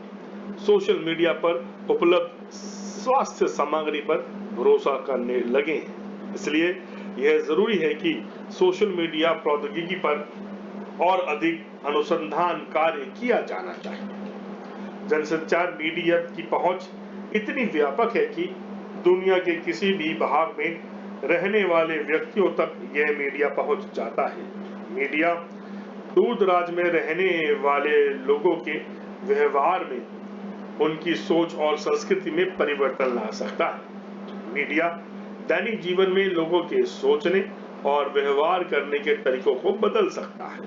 सोशल मीडिया पर उपलब्ध स्वास्थ्य सामग्री पर भरोसा करने लगे हैं। इसलिए यह जरूरी है कि सोशल मीडिया प्रौद्योगिकी पर और अधिक अनुसंधान कार्य किया जाना चाहिए। जनसंचार मीडिया की पहुंच इतनी व्यापक है कि दुनिया के किसी भी भाग में रहने वाले व्यक्तियों तक यह मीडिया पहुंच जाता है। मीडिया दूर दराज में रहने वाले लोगों के व्यवहार में, उनकी सोच और संस्कृति में परिवर्तन ला सकता है। मीडिया दैनिक जीवन में लोगों के सोचने और व्यवहार करने के तरीकों को बदल सकता है।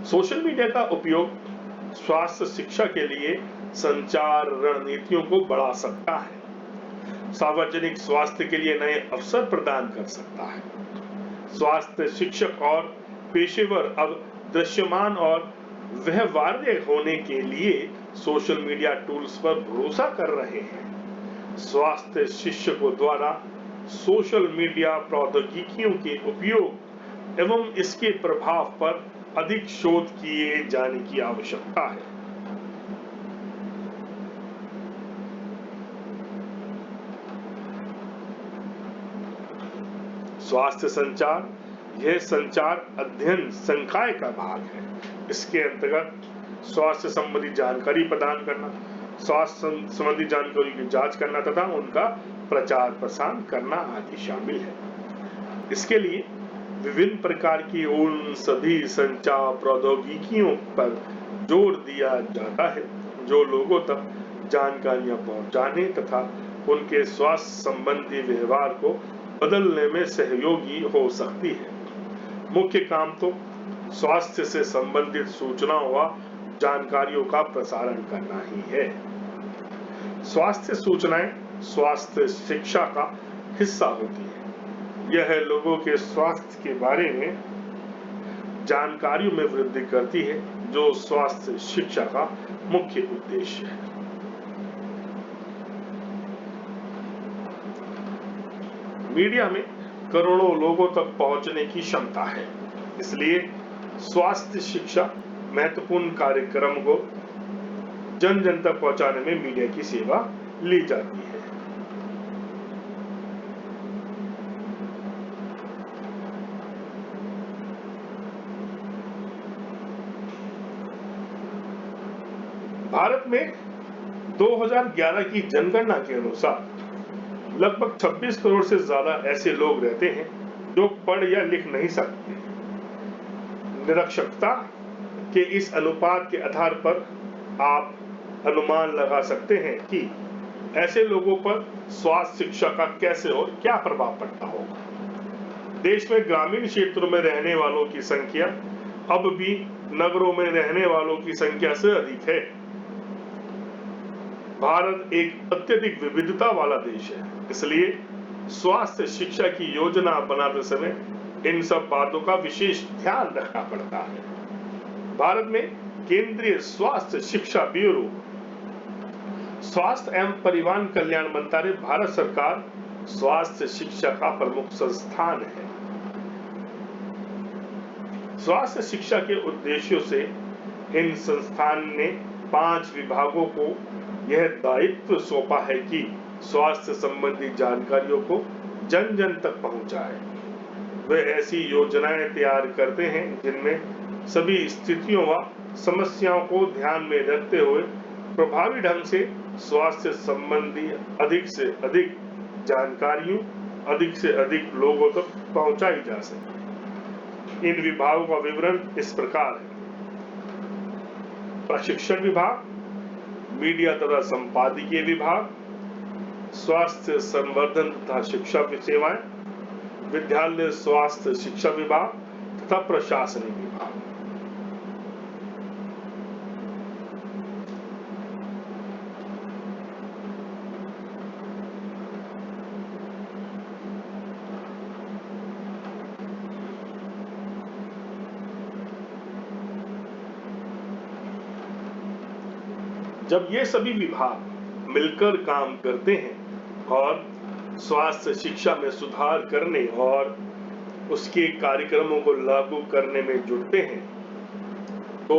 सोशल मीडिया का उपयोग स्वास्थ्य शिक्षा के लिए संचार रणनीतियों को बढ़ा सकता है, सार्वजनिक स्वास्थ्य के लिए नए अवसर प्रदान कर सकता है। स्वास्थ्य शिक्षक और पेशेवर अब दृश्यमान और व्यवहार्य होने के लिए सोशल मीडिया टूल्स पर भरोसा कर रहे हैं। स्वास्थ्य शिक्षकों द्वारा सोशल मीडिया प्रौद्योगिकियों के उपयोग एवं इसके प्रभाव पर अधिक शोध किए जाने की आवश्यकता है। स्वास्थ्य संचार यह संचार अध्ययन संकाय का भाग है। इसके अंतर्गत स्वास्थ्य संबंधी जानकारी प्रदान करना, स्वास्थ्य संबंधी जानकारी की जांच करना तथा उनका प्रचार प्रसार करना आदि शामिल है। इसके लिए विभिन्न प्रकार की उन सभी संचार प्रौद्योगिकियों पर जोर दिया जाता है जो लोगों तक जानकारियां पहुंचाने तथा उनके स्वास्थ्य संबंधी व्यवहार को बदलने में सहयोगी हो सकती है। मुख्य काम तो स्वास्थ्य से संबंधित सूचनाओं व जानकारियों का प्रसारण करना ही है। स्वास्थ्य सूचनाएं स्वास्थ्य शिक्षा का हिस्सा होती है। यह लोगों के स्वास्थ्य के बारे में जानकारियों में वृद्धि करती है, जो स्वास्थ्य शिक्षा का मुख्य उद्देश्य है। मीडिया में करोड़ों लोगों तक पहुंचने की क्षमता है, इसलिए स्वास्थ्य शिक्षा महत्वपूर्ण कार्यक्रम को जन जन तक पहुंचाने में मीडिया की सेवा ली जाती है। भारत में 2011 की जनगणना के अनुसार लगभग 26 करोड़ से ज्यादा ऐसे लोग रहते हैं जो पढ़ या लिख नहीं सकते। निरक्षरता के इस अनुपात के आधार पर आप अनुमान लगा सकते हैं कि ऐसे लोगों पर स्वास्थ्य शिक्षा का कैसे और क्या प्रभाव पड़ता होगा। देश में ग्रामीण क्षेत्रों में रहने वालों की संख्या अब भी नगरों में रहने वालों की संख्या से अधिक है। भारत एक अत्यधिक विविधता वाला देश है, इसलिए स्वास्थ्य शिक्षा की योजना बनाते समय इन सब बातों का विशेष ध्यान रखना पड़ता है। भारत में केंद्रीय स्वास्थ्य शिक्षा ब्यूरो, स्वास्थ्य एवं परिवार कल्याण मंत्रालय भारत सरकार स्वास्थ्य शिक्षा का प्रमुख संस्थान है। स्वास्थ्य शिक्षा के उद्देश्यों से इन संस्थान ने 5 विभागों को यह दायित्व सौंपा है कि स्वास्थ्य संबंधी जानकारियों को जन जन तक पहुंचाए। वे ऐसी योजनाएं तैयार करते हैं जिनमें सभी स्थितियों व समस्याओं को ध्यान में रखते हुए प्रभावी ढंग से स्वास्थ्य संबंधी अधिक से अधिक जानकारियों अधिक से अधिक लोगों तक पहुंचाई जा सके। इन विभागों का विवरण इस प्रकार है। प्रशिक्षण विभाग, मीडिया तथा संपादकीय विभाग, स्वास्थ्य संवर्धन तथा शिक्षा सेवाएं, विद्यालय स्वास्थ्य शिक्षा विभाग तथा प्रशासनिक विभाग। जब ये सभी विभाग मिलकर काम करते हैं और स्वास्थ्य शिक्षा में सुधार करने और उसके कार्यक्रमों को लागू करने में जुटते हैं, तो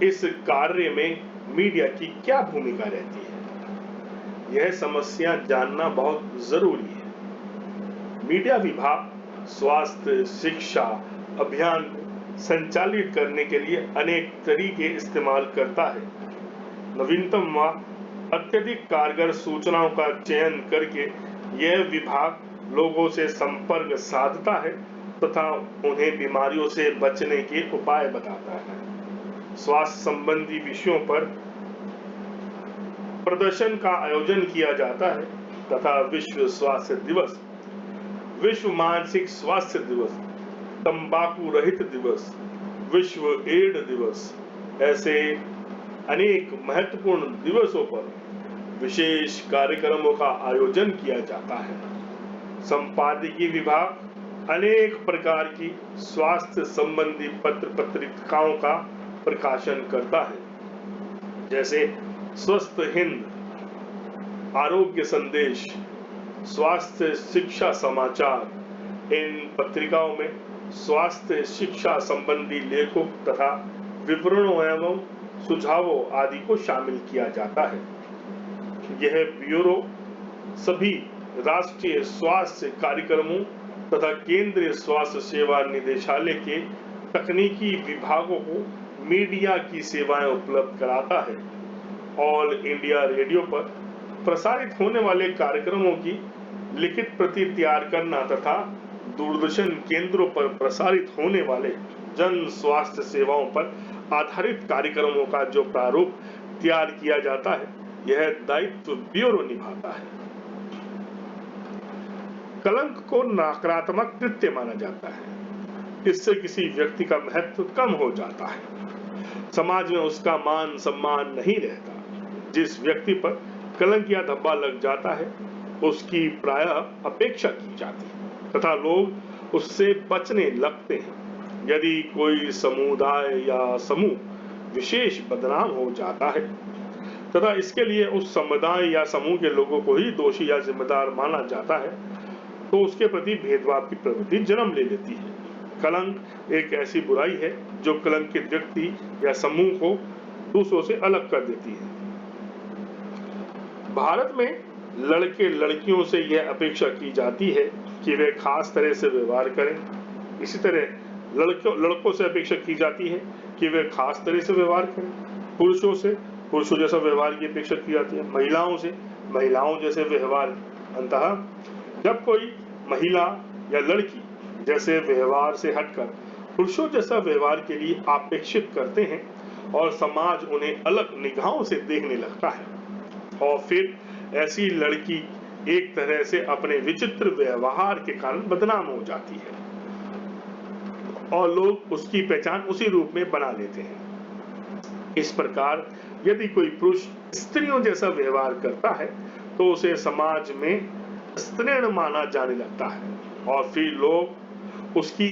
इस कार्य में मीडिया की क्या भूमिका रहती है, यह समस्या जानना बहुत जरूरी है। मीडिया विभाग स्वास्थ्य शिक्षा अभियान को संचालित करने के लिए अनेक तरीके इस्तेमाल करता है। नवीनतम व अत्यधिक कारगर सूचनाओं का चयन करके यह विभाग लोगों से संपर्क साधता है तथा उन्हें बीमारियों से बचने के उपाय बताता है। स्वास्थ्य संबंधी विषयों पर प्रदर्शन का आयोजन किया जाता है तथा विश्व स्वास्थ्य दिवस, विश्व मानसिक स्वास्थ्य दिवस, तंबाकू रहित दिवस, विश्व एड्स दिवस, ऐसे अनेक महत्वपूर्ण दिवसों पर विशेष कार्यक्रमों का आयोजन किया जाता है। संपादकीय विभाग अनेक प्रकार की स्वास्थ्य संबंधी पत्र पत्रिकाओं का प्रकाशन करता है, जैसे स्वस्थ हिंद, आरोग्य संदेश, स्वास्थ्य शिक्षा समाचार। इन पत्रिकाओं में स्वास्थ्य शिक्षा संबंधी लेखों तथा विवरणों एवं सुझावों आदि को शामिल किया जाता है। यह ब्यूरो सभी राष्ट्रीय स्वास्थ्य कार्यक्रमों तथा केंद्रीय स्वास्थ्य सेवा निदेशालय के तकनीकी विभागों को मीडिया की सेवाएं उपलब्ध कराता है। ऑल इंडिया रेडियो पर प्रसारित होने वाले कार्यक्रमों की लिखित प्रति तैयार करना तथा दूरदर्शन केंद्रों पर प्रसारित होने वाले जन स्वास्थ्य सेवाओं पर आधारित कार्यक्रमों का जो प्रारूप तैयार किया जाता है, यह दायित्व ब्यूरो निभाता है। कलंक को नकारात्मक कृत्य माना जाता है। इससे किसी व्यक्ति का महत्व कम हो जाता है, समाज में उसका मान सम्मान नहीं रहता। जिस व्यक्ति पर कलंक या धब्बा लग जाता है, उसकी प्रायः अपेक्षा की जाती है तथा लोग उससे बचने लगते हैं। यदि कोई समुदाय या समूह विशेष बदनाम हो जाता है तथा इसके लिए उस समुदाय या समूह के लोगों को ही दोषी या जिम्मेदार माना जाता है, तो उसके प्रति भेदभाव की प्रवृत्ति जन्म ले लेती है। कलंक एक ऐसी बुराई है जो कलंकित व्यक्ति या समूह को दूसरों से अलग कर देती है। भारत में लड़के लड़कियों से यह अपेक्षा की जाती है कि वे खास तरह से व्यवहार करें। इसी तरह लड़कों से अपेक्षा की जाती है कि वे खास तरह से व्यवहार करें। पुरुषों से पुरुषों जैसा व्यवहार की अपेक्षा की जाती है। महिलाओं से महिलाओं जैसे व्यवहार। अंततः जब कोई महिला या लड़की जैसे व्यवहार से हटकर पुरुषों जैसा व्यवहार के लिए अपेक्षित करते हैं और समाज उन्हें अलग निगाहों से देखने लगता है, और फिर ऐसी लड़की एक तरह से अपने विचित्र व्यवहार के कारण बदनाम हो जाती है और लोग उसकी पहचान उसी रूप में बना लेते हैं। इस प्रकार यदि कोई पुरुष स्त्रियों जैसा व्यवहार करता है तो उसे समाज में स्त्रीण माना जाने लगता है और फिर लोग उसकी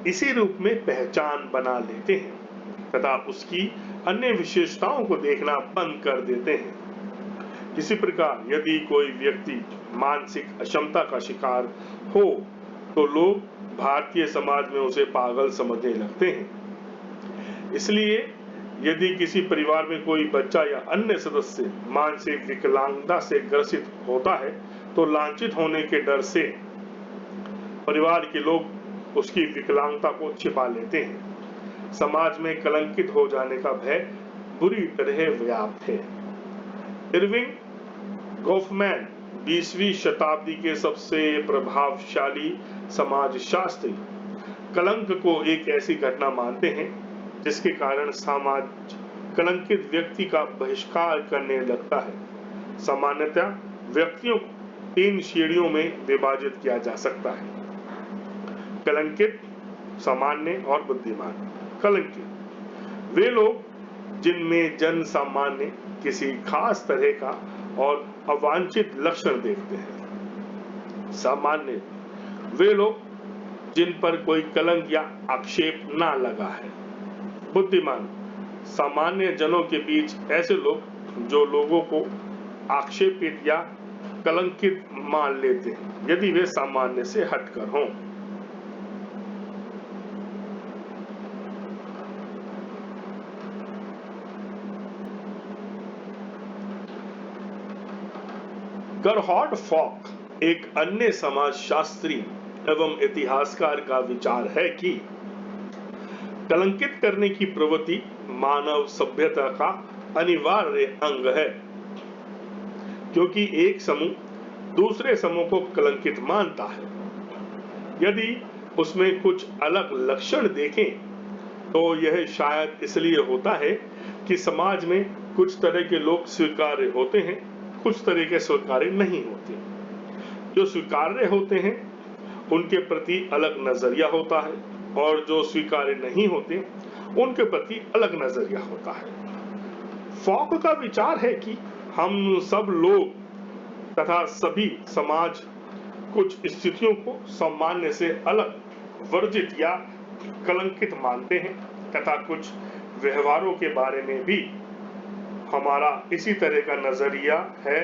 इसी रूप में पहचान बना लेते हैं तथा उसकी अन्य विशेषताओं को देखना बंद कर देते हैं। इसी प्रकार यदि कोई व्यक्ति मानसिक अक्षमता का शिकार हो तो लोग भारतीय समाज में उसे पागल समझने लगते हैं। इसलिए यदि किसी परिवार में कोई बच्चा या अन्य सदस्य मानसिक विकलांगता से ग्रसित होता है तो लांछित होने के डर से परिवार के लोग उसकी विकलांगता को छिपा लेते हैं। समाज में कलंकित हो जाने का भय बुरी तरह व्याप्त है। इरविंग गॉफमैन 20वीं शताब्दी के सबसे प्रभावशाली समाजशास्त्री कलंक को एक ऐसी घटना मानते हैं जिसके कारण समाज कलंकित व्यक्ति का बहिष्कार करने लगता है। सामान्यतः व्यक्तियों को 3 श्रेणियों में विभाजित किया जा सकता है: कलंकित, सामान्य और बुद्धिमान। कलंकित वे लोग जिनमें जन सामान्य किसी खास तरह का और अवांछित लक्षण देखते हैं। सामान्य वे लोग जिन पर कोई कलंक या आक्षेप ना लगा है। बुद्धिमान सामान्य जनों के बीच ऐसे लोग जो लोगों को आक्षेपित या कलंकित मान लेते हैं यदि वे सामान्य से हटकर हों। गरहार्ड फॉक एक अन्य समाजशास्त्री एवं इतिहासकार का विचार है कि कलंकित करने की प्रवृत्ति मानव सभ्यता का अनिवार्य अंग है, क्योंकि एक समूह दूसरे समूह को कलंकित मानता है। यदि उसमें कुछ अलग लक्षण देखें तो यह शायद इसलिए होता है कि समाज में कुछ तरह के लोग स्वीकार्य होते हैं, कुछ तरह के स्वीकार्य नहीं होते। जो स्वीकार्य होते हैं उनके प्रति अलग नजरिया होता है और जो स्वीकार्य नहीं होते उनके प्रति अलग नजरिया होता है। फॉक का विचार है कि हम सब लोग तथा सभी समाज कुछ स्थितियों को सामान्य से अलग, वर्जित या कलंकित मानते हैं तथा कुछ व्यवहारों के बारे में भी हमारा इसी तरह का नजरिया है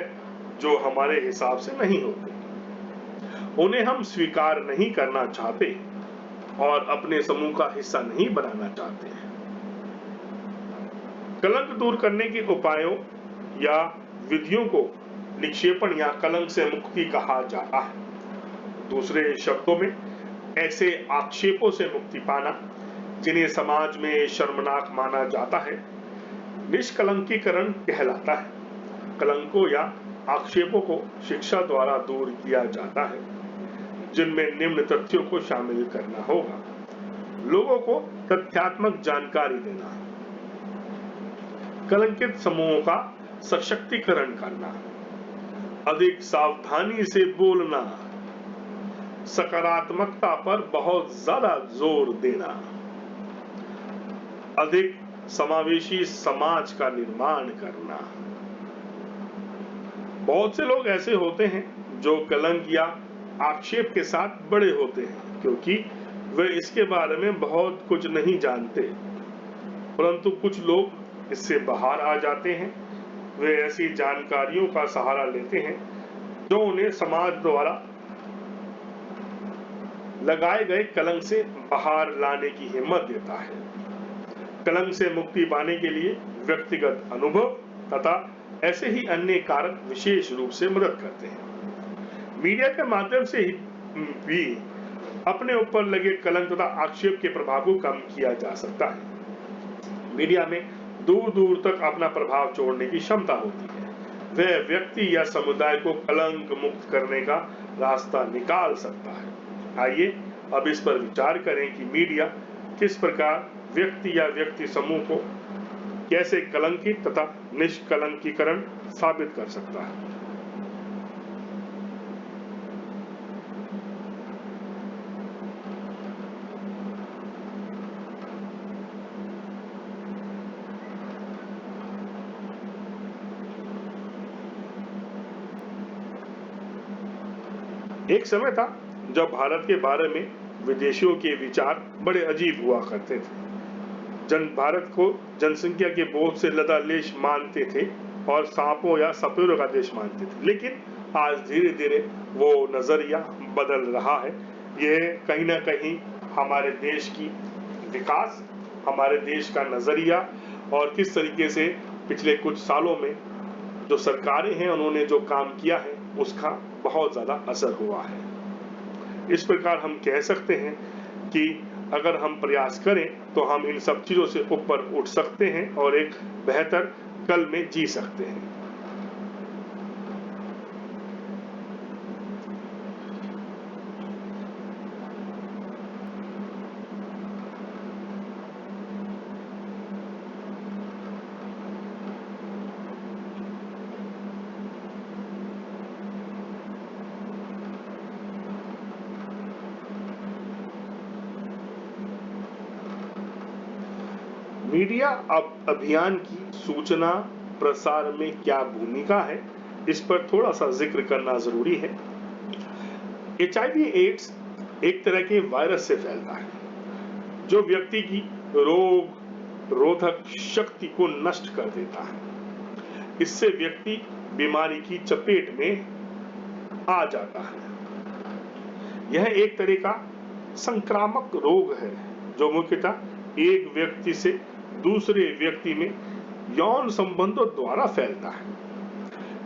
जो हमारे हिसाब से नहीं होते। उन्हें हम स्वीकार नहीं करना चाहते और अपने समूह का हिस्सा नहीं बनाना चाहते हैं। कलंक दूर करने के उपायों या विधियों को निक्षेपण या कलंक से मुक्ति कहा जाता है। दूसरे शब्दों में ऐसे आक्षेपों से मुक्ति पाना जिन्हें समाज में शर्मनाक माना जाता है निष्कलंकीकरण कहलाता है। कलंकों या आक्षेपों को शिक्षा द्वारा दूर किया जाता है, जिनमें निम्न तथ्यों को शामिल करना होगा: लोगों को तथ्यात्मक जानकारी देना, कलंकित समूहों का सशक्तिकरण करना, अधिक सावधानी से बोलना, सकारात्मकता पर बहुत ज्यादा जोर देना, अधिक समावेशी समाज का निर्माण करना। बहुत से लोग ऐसे होते हैं जो कलंक या आक्षेप के साथ बड़े होते हैं क्योंकि वे इसके बारे में बहुत कुछ नहीं जानते, परंतु कुछ लोग इससे बाहर आ जाते हैं। वे ऐसी जानकारियों का सहारा लेते हैं जो उन्हें समाज द्वारा लगाए गए कलंक से बाहर लाने की हिम्मत देता है। कलंक से मुक्ति पाने के लिए व्यक्तिगत अनुभव तथा ऐसे ही अन्य कारक विशेष रूप से मदद करते हैं। मीडिया के माध्यम से भी अपने ऊपर लगे कलंक तथा आक्षेप के प्रभाव को कम किया जा सकता है। मीडिया में दूर दूर तक अपना प्रभाव छोड़ने की क्षमता होती है। वह व्यक्ति या समुदाय को कलंक मुक्त करने का रास्ता निकाल सकता है। आइए अब इस पर विचार करें कि मीडिया किस प्रकार व्यक्ति या व्यक्ति समूह को कैसे कलंकित तथा निष्कलंकीकरण साबित कर सकता है। एक समय था जब भारत के बारे में विदेशियों के विचार बड़े अजीब हुआ करते थे। भारत को जनसंख्या के बोझ से लदा देश मानते थे और सांपों या सपेरों का देश मानते थे, लेकिन आज धीरे धीरे वो नजरिया बदल रहा है। यह कहीं ना कहीं हमारे देश की विकास, हमारे देश का नजरिया और किस तरीके से पिछले कुछ सालों में जो सरकारें हैं उन्होंने जो काम किया है उसका बहुत ज्यादा असर हुआ है। इस प्रकार हम कह सकते हैं कि अगर हम प्रयास करें तो हम इन सब चीजों से ऊपर उठ सकते हैं और एक बेहतर कल में जी सकते हैं। मीडिया अभियान की सूचना प्रसार में क्या भूमिका है, इस पर थोड़ा सा जिक्र करना जरूरी है। HIV एड्स एक तरह के वायरस से फैलता है जो व्यक्ति की रोग रोधक शक्ति को नष्ट कर देता है। इससे व्यक्ति बीमारी की चपेट में आ जाता है। यह एक तरह का संक्रामक रोग है जो मुख्यतः एक व्यक्ति से दूसरे व्यक्ति में यौन संबंधों द्वारा फैलता है।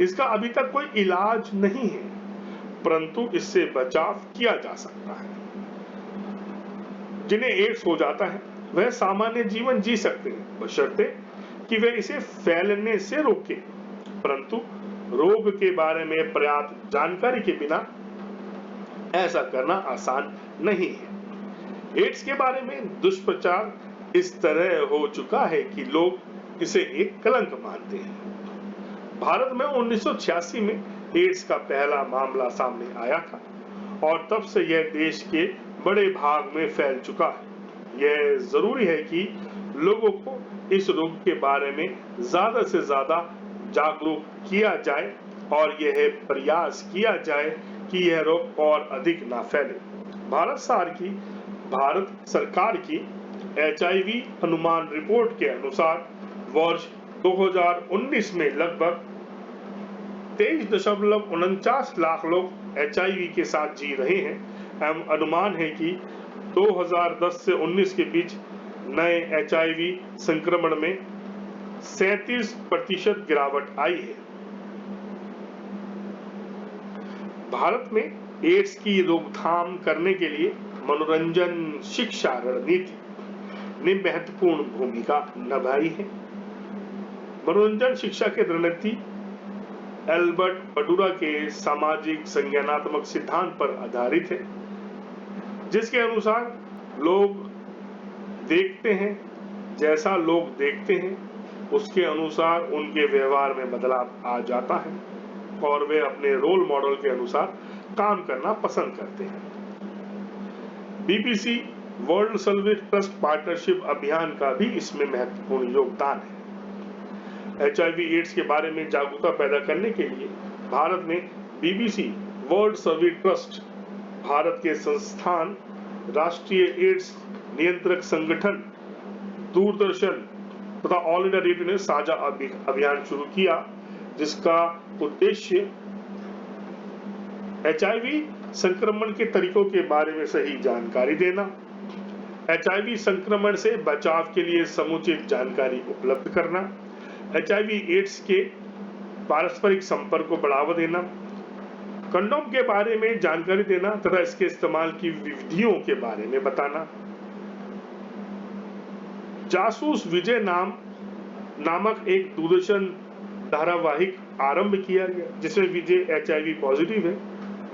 इसका अभी तक कोई इलाज नहीं है, परंतु इससे बचाव किया जा सकता है। जिन्हें एड्स हो जाता है वह सामान्य जीवन जी सकते हैं, बशर्ते कि वे इसे फैलने से रोकें, परंतु रोग के बारे में पर्याप्त जानकारी के बिना ऐसा करना आसान नहीं है। एड्स के बारे में दुष्प्रचार इस तरह हो चुका है कि लोग इसे एक कलंक मानते हैं। भारत में 1986 में एड्स का पहला मामला सामने आया था और तब से यह देश के बड़े भाग में फैल चुका है। यह जरूरी है कि लोगों को इस रोग के बारे में ज्यादा से ज्यादा जागरूक किया जाए और यह प्रयास किया जाए कि यह रोग और अधिक ना फैले। भारत सरकार की HIV अनुमान रिपोर्ट के अनुसार वर्ष 2019 में लगभग 23.49 लाख लोग HIV के साथ जी रहे हैं। एवं अनुमान है कि 2010 से 19 के बीच नए HIV संक्रमण में 37% गिरावट आई है। भारत में एड्स की रोकथाम करने के लिए मनोरंजन शिक्षा रणनीति ने महत्वपूर्ण भूमिका निभाई है। मनोरंजन शिक्षा की रणनीति एल्बर्ट बंडूरा के सामाजिक संज्ञानात्मक सिद्धांत पर आधारित है, जिसके अनुसार लोग देखते हैं, जैसा लोग देखते हैं उसके अनुसार उनके व्यवहार में बदलाव आ जाता है और वे अपने रोल मॉडल के अनुसार काम करना पसंद करते हैं। BBC world service trust partnership अभियान का भी इसमें महत्वपूर्ण योगदान है। HIV एड्स के बारे में जागरूकता पैदा करने के लिए भारत में BBC world service trust, Bharat के संस्थान, राष्ट्रीय एड्स नियंत्रक संगठन, दूरदर्शन तथा ऑल इंडिया रेडियो ने साझा अभियान शुरू किया, जिसका उद्देश्य HIV संक्रमण के तरीकों के बारे में सही जानकारी देना, HIV संक्रमण से बचाव के लिए समुचित जानकारी उपलब्ध करना, HIV एड्स के पारस्परिक संपर्क को बढ़ावा देना, कंडोम के बारे में जानकारी देना तथा इसके इस्तेमाल की विधियों के बारे में बताना। जासूस विजय नामक एक दूरदर्शन धारावाहिक आरंभ किया गया, जिसमें विजय HIV पॉजिटिव है।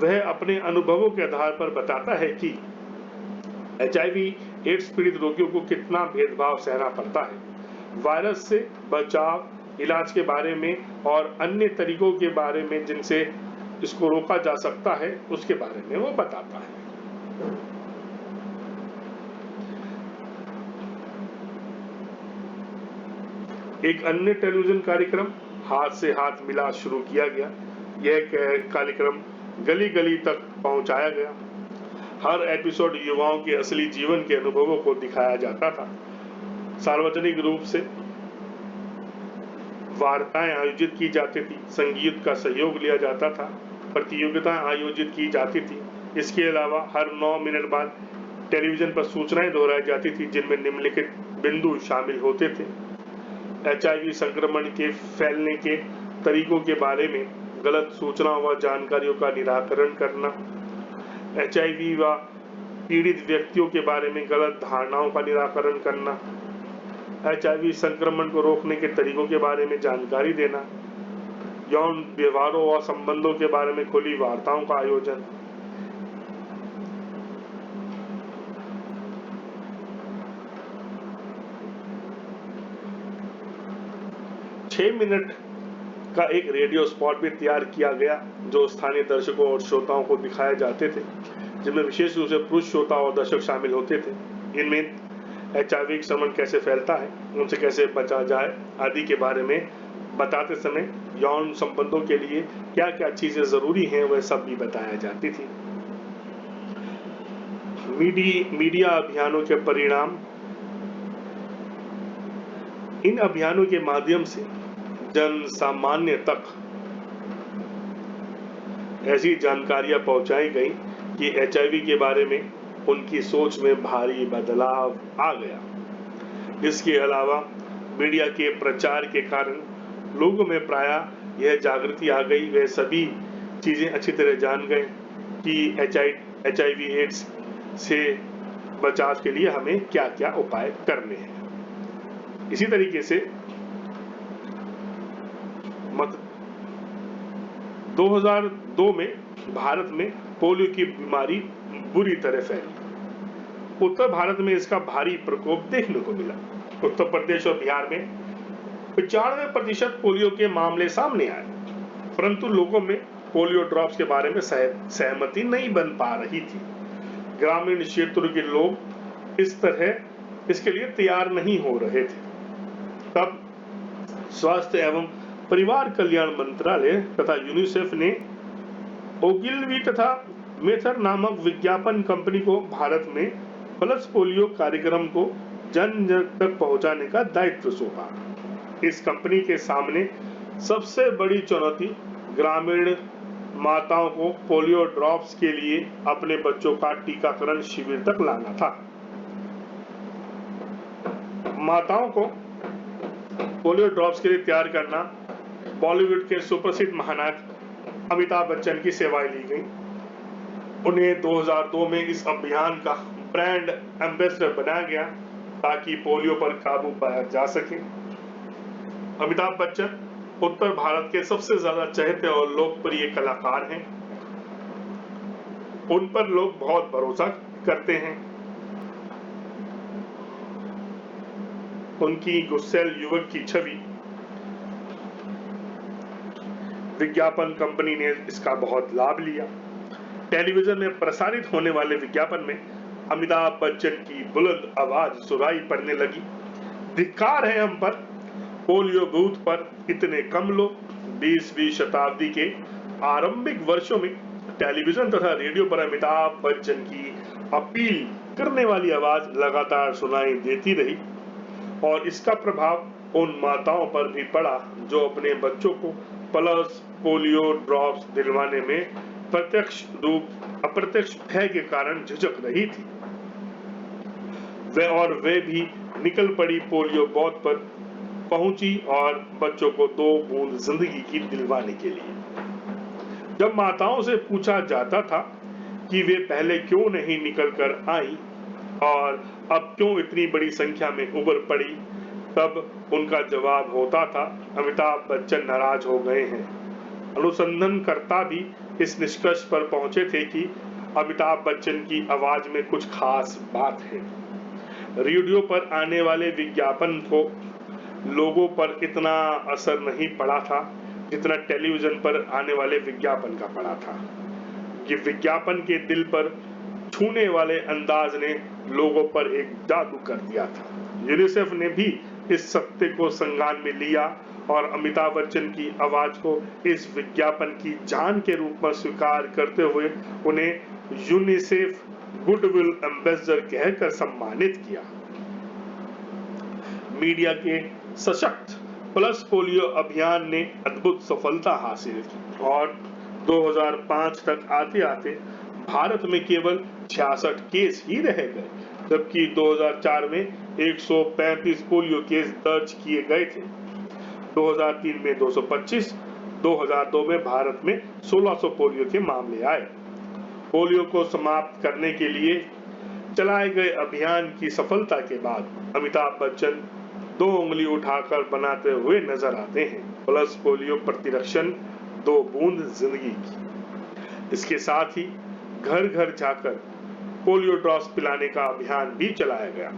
वह अपने अनुभवों के आधार पर बताता है कि HIV एड्स पीड़ित रोगियों को कितना भेदभाव सहना पड़ता है। वायरस से बचाव, इलाज के बारे में और अन्य तरीकों के बारे में जिनसे इसको रोका जा सकता है, उसके बारे में वो बताता है। एक अन्य टेलीविजन कार्यक्रम हाथ से हाथ मिला शुरू किया गया। यह कार्यक्रम गली गली तक पहुंचाया गया। हर एपिसोड युवाओं के असली जीवन के अनुभवों को दिखाया जाता था। सार्वजनिक रूप से वार्ताएं आयोजित की जाती थी, संगीत का सहयोग लिया जाता था, प्रतियोगिताएं आयोजित की जाती थी। इसके अलावा हर 9 मिनट बाद टेलीविजन पर सूचनाएं दोहराई जाती थी, जिनमें निम्नलिखित बिंदु शामिल होते थे: HIV संक्रमण के फैलने के तरीकों के बारे में गलत सूचनाओं व जानकारियों का निराकरण करना, HIV व पीड़ित व्यक्तियों के बारे में गलत धारणाओं का निराकरण करना, HIV संक्रमण को रोकने के तरीकों के बारे में जानकारी देना, यौन व्यवहारों व संबंधों के बारे में खुली वार्ताओं का आयोजन। छह मिनट का एक रेडियो स्पॉट भी तैयार किया गया जो स्थानीय दर्शकों और श्रोताओं को दिखाए जाते थे, जिनमें विशेष रूप से पुरुष श्रोता और दर्शक शामिल होते थे। इनमें HIV संक्रमण कैसे फैलता है, उनसे कैसे बचा जाए आदि के बारे में बताते समय यौन संबंधों के लिए क्या क्या चीजें जरूरी हैं वह सब भी बताया जाती थी। मीडिया अभियानों के परिणाम। इन अभियानों के माध्यम से जन सामान्य तक ऐसी जानकारियां पहुंचाई गई कि HIV के बारे में उनकी सोच में भारी बदलाव आ गया। इसके अलावा मीडिया के प्रचार के कारण लोगों में प्रायः यह जागृति आ गई, वे सभी चीजें अच्छी तरह जान गए कि HIV एड्स से बचाव के लिए हमें क्या क्या उपाय करने हैं। इसी तरीके से 2002 में भारत में पोलियो की बीमारी बुरी तरह फैली। उत्तर भारत में इसका भारी प्रकोप देखने को मिला। उत्तर प्रदेश और बिहार में 95% पोलियो के मामले सामने आए, परंतु लोगों में पोलियो ड्रॉप्स के बारे में सहमति नहीं बन पा रही थी। ग्रामीण क्षेत्रों के लोग इसके लिए तैयार नहीं हो रहे थे। तब स्वास्थ्य एवं परिवार कल्याण मंत्रालय तथा यूनिसेफ ने ओगिलवी तथा मेथर नामक विज्ञापन कंपनी को भारत में पल्स पोलियो कार्यक्रम को जन जन तक पहुंचाने का दायित्व सौंपा। इस कंपनी के सामने सबसे बड़ी चुनौती ग्रामीण माताओं को पोलियो ड्रॉप्स के लिए अपने बच्चों का टीकाकरण शिविर तक लाना था। माताओं को पोलियो ड्रॉप्स के लिए तैयार करना बॉलीवुड के सुप्रसिद्ध महानायक अमिताभ बच्चन की सेवाएं ली गई। उन्हें 2002 में इस अभियान का ब्रांड एम्बेसडर बनाया गया ताकि पोलियो पर काबू पाया जा सके। अमिताभ बच्चन उत्तर भारत के सबसे ज्यादा चहेते और लोकप्रिय कलाकार हैं। उन पर लोग बहुत भरोसा करते हैं। उनकी गुस्सैल युवक की छवि विज्ञापन कंपनी ने इसका बहुत लाभ लिया। टेलीविजन में प्रसारित होने वाले विज्ञापन में अमिताभ बच्चन की बुलंद आवाज सुनाई पड़ने लगी, धिक्कार है हम पर, पोलियो बूथ पर इतने कम लोग। 20वीं शताब्दी के आरंभिक वर्षों में टेलीविजन तथा रेडियो पर अमिताभ बच्चन की अपील करने वाली आवाज लगातार सुनाई देती रही और इसका प्रभाव उन माताओं पर भी पड़ा जो अपने बच्चों को पल्स पोलियो ड्रॉप्स दिलवाने में प्रत्यक्ष रूप अप्रत्यक्ष भय के कारण झिझक रही थी। वे भी निकल पड़ी पोलियो बूथ पर पहुंची और बच्चों को 2 बूंद जिंदगी की दिलवाने के लिए। जब माताओं से पूछा जाता था कि वे पहले क्यों नहीं निकल कर आई और अब क्यों इतनी बड़ी संख्या में उभर पड़ी, तब उनका जवाब होता था, अमिताभ बच्चन नाराज हो गए हैं। अनुसंधानकर्ता भी इस निष्कर्ष पर पहुंचे थे कि अमिताभ बच्चन की आवाज में कुछ खास बात है। रेडियो पर आने वाले विज्ञापन को लोगों पर इतना असर नहीं पड़ा था जितना टेलीविजन पर आने वाले विज्ञापन का पड़ा था। ये विज्ञापन के दिल पर छूने वाले अंदाज ने लोगों पर एक जादू कर दिया था। यूनिसेफ ने भी इस सत्य को संज्ञान में लिया और अमिताभ बच्चन की आवाज को इस विज्ञापन की जान के रूप में स्वीकार करते हुए उन्हें यूनिसेफ गुडविल एम्बेसडर कहकर सम्मानित किया। मीडिया के सशक्त पल्स पोलियो अभियान ने अद्भुत सफलता हासिल की और 2005 तक आते आते भारत में केवल 66 केस ही रह गए, जबकि 2004 में 135 पोलियो केस दर्ज किए गए थे। 2003 में 225, 2002 में भारत में 1600 पोलियो के मामले आए। पोलियो को समाप्त करने के लिए चलाए गए अभियान की सफलता के बाद अमिताभ बच्चन 2 उंगली उठाकर बनाते हुए नजर आते हैं। प्लस पोलियो प्रतिरक्षण 2 बूंद जिंदगी की। इसके साथ ही घर घर जाकर पोलियो ड्रॉप्स पिलाने का अभियान भी चलाया गया।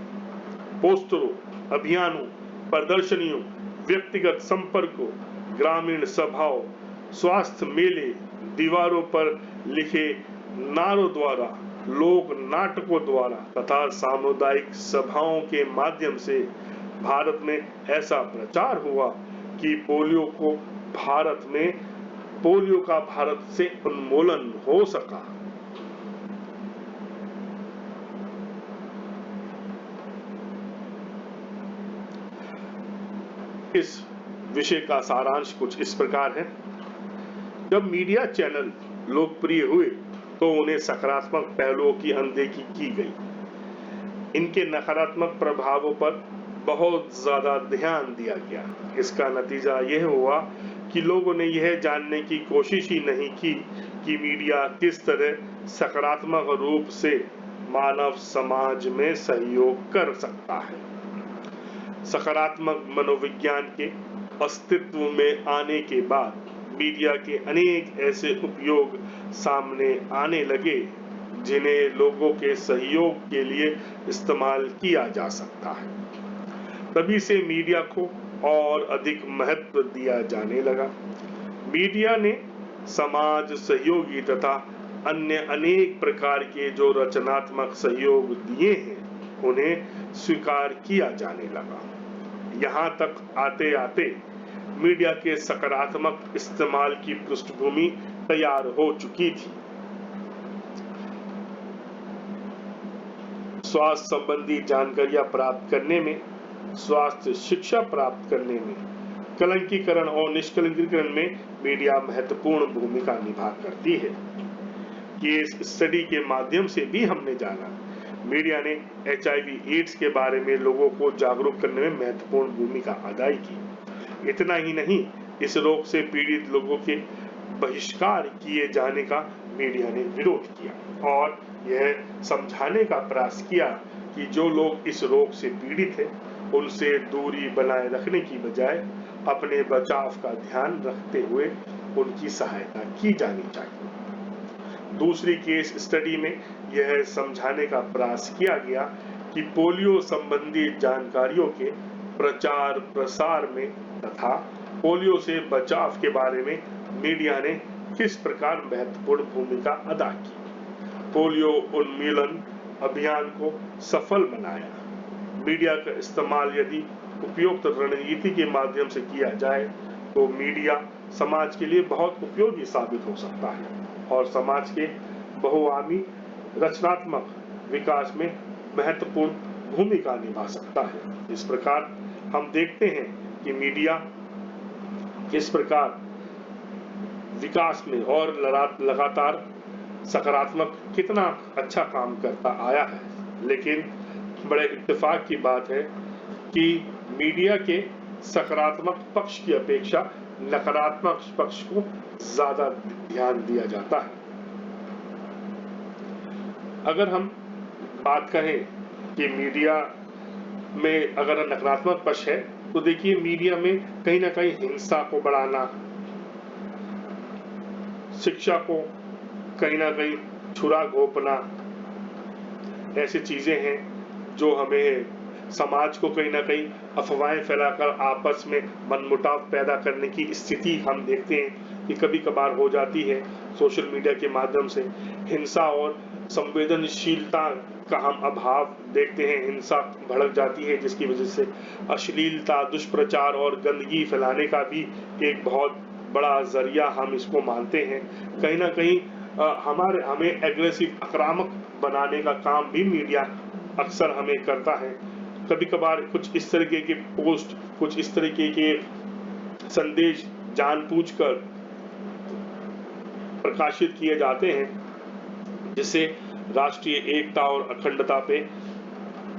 पोस्टरों, अभियानों, प्रदर्शनियों, व्यक्तिगत संपर्कों, ग्रामीण सभाओं, स्वास्थ्य मेले, दीवारों पर लिखे नारों द्वारा लोक नाटकों द्वारा तथा सामुदायिक सभाओं के माध्यम से भारत में ऐसा प्रचार हुआ कि पोलियो का भारत से उन्मूलन हो सका। इस विषय का सारांश कुछ इस प्रकार है। जब मीडिया चैनल लोकप्रिय हुए तो उन्हें सकारात्मक पहलुओं की अनदेखी की गई। इनके नकारात्मक प्रभावों पर बहुत ज्यादा ध्यान दिया गया। इसका नतीजा यह हुआ कि लोगों ने यह जानने की कोशिश ही नहीं की कि मीडिया किस तरह सकारात्मक रूप से मानव समाज में सहयोग कर सकता है। सकारात्मक मनोविज्ञान के अस्तित्व में आने के बाद मीडिया के अनेक ऐसे उपयोग सामने आने लगे जिन्हें लोगों के सहयोग के लिए इस्तेमाल किया जा सकता है। तभी से मीडिया को और अधिक महत्व दिया जाने लगा। मीडिया ने समाज सहयोगी तथा अन्य अनेक प्रकार के जो रचनात्मक सहयोग दिए हैं उन्हें स्वीकार किया जाने लगा। यहाँ तक आते आते मीडिया के सकारात्मक इस्तेमाल की पृष्ठभूमि तैयार हो चुकी थी। स्वास्थ्य संबंधी जानकारियां प्राप्त करने में, स्वास्थ्य शिक्षा प्राप्त करने में, कलंकीकरण और निष्कलंकीकरण में मीडिया महत्वपूर्ण भूमिका निभा करती है। केस स्टडी के माध्यम से भी हमने जाना मीडिया ने HIV/AIDS के बारे में लोगों को जागरूक करने में महत्वपूर्ण भूमिका अदा की। इतना ही नहीं, इस रोग से पीड़ित लोगों के बहिष्कार किए जाने का मीडिया ने विरोध किया और यह समझाने का प्रयास किया कि जो लोग इस रोग से पीड़ित हैं उनसे दूरी बनाए रखने की बजाय अपने बचाव का ध्यान रखते हुए उनकी सहायता की जानी चाहिए। दूसरी केस स्टडी में यह समझाने का प्रयास किया गया कि पोलियो संबंधी जानकारियों के प्रचार प्रसार में तथा पोलियो से बचाव के बारे में मीडिया ने किस प्रकार महत्वपूर्ण भूमिका अदा की। पोलियो उन्मूलन अभियान को सफल बनाया। मीडिया का इस्तेमाल यदि उपयुक्त रणनीति के माध्यम से किया जाए तो मीडिया समाज के लिए बहुत उपयोगी साबित हो सकता है और समाज के बहुआयामी रचनात्मक विकास में महत्वपूर्ण भूमिका निभा सकता है। इस प्रकार हम देखते हैं कि मीडिया किस प्रकार विकास में और लगातार सकारात्मक कितना अच्छा काम करता आया है। लेकिन बड़े इत्तेफाक की बात है कि मीडिया के सकारात्मक पक्ष की अपेक्षा नकारात्मक पक्ष को ज्यादा ध्यान दिया जाता है। अगर हम बात करें कि मीडिया में अगर नकारात्मक पक्ष है तो देखिए मीडिया में कहीं ना कहीं हिंसा को बढ़ाना, शिक्षा को कहीं ना कहीं छुरा घोंपना, ऐसी चीजें हैं जो हमें समाज को कहीं ना कहीं अफवाहें फैलाकर आपस में मनमुटाव पैदा करने की स्थिति हम देखते हैं कि कभी कभार हो जाती है। सोशल मीडिया के माध्यम से हिंसा और संवेदनशीलता का हम अभाव देखते हैं। हिंसा भड़क जाती है जिसकी वजह से अश्लीलता, दुष्प्रचार और गंदगी फैलाने का भी एक बहुत बड़ा जरिया हम इसको मानते हैं। कहीं ना कहीं हमें एग्रेसिव, आक्रामक बनाने का काम भी मीडिया अक्सर हमें करता है। कभी कभार कुछ इस तरीके के पोस्ट, कुछ इस तरीके के संदेश जानबूझकर प्रकाशित किए जाते हैं जिससे राष्ट्रीय एकता और अखंडता पे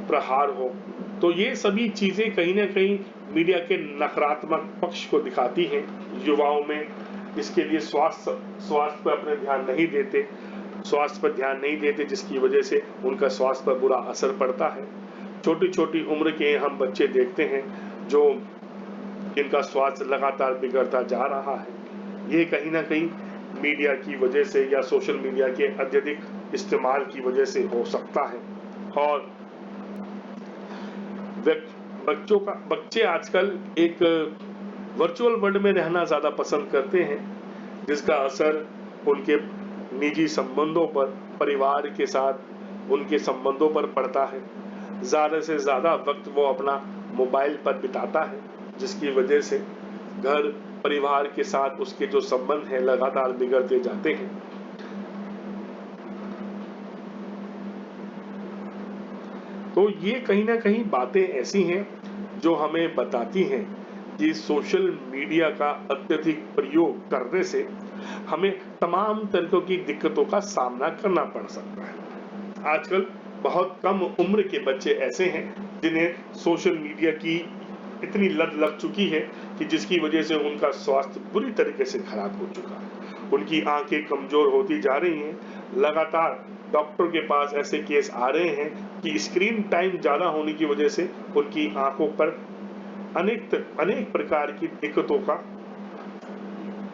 प्रहार हो। तो ये सभी चीजें कहीं ना कहीं मीडिया के नकारात्मक पक्ष को दिखाती हैं। युवाओं में इसके लिए स्वास्थ्य पर अपने ध्यान नहीं देते जिसकी वजह से उनका स्वास्थ्य पर बुरा असर पड़ता है। छोटी छोटी उम्र के हम बच्चे देखते हैं जो इनका स्वास्थ्य लगातार बिगड़ता जा रहा है। ये कहीं ना कहीं मीडिया की वजह से या सोशल मीडिया के अत्यधिक इस्तेमाल की वजह से हो सकता है। और बच्चे आजकल एक वर्चुअल वर्ल्ड में रहना ज्यादा पसंद करते हैं जिसका असर उनके निजी संबंधों पर, परिवार के साथ उनके संबंधों पर पड़ता है। ज़्यादा से ज़्यादा वक्त वो अपना मोबाइल पर बिताता है, जिसकी वजह से घर परिवार के साथ उसके जो संबंध हैं लगातार बिगड़ते जाते हैं। तो ये कहीं ना कहीं बातें ऐसी हैं जो हमें बताती हैं कि सोशल मीडिया का अत्यधिक प्रयोग करने से हमें तमाम तरीकों की दिक्कतों का सामना करना पड़ सकता है। आजकल बहुत कम उम्र के बच्चे ऐसे हैं जिन्हें सोशल मीडिया की इतनी लत लग चुकी है कि जिसकी वजह से उनका स्वास्थ्य बुरी तरीके से खराब हो चुका है। उनकी आंखें कमजोर होती जा रही हैं। लगातार डॉक्टर के पास ऐसे केस आ रहे हैं कि स्क्रीन टाइम ज्यादा होने की वजह से उनकी आंखों पर अनेक प्रकार की दिक्कतों का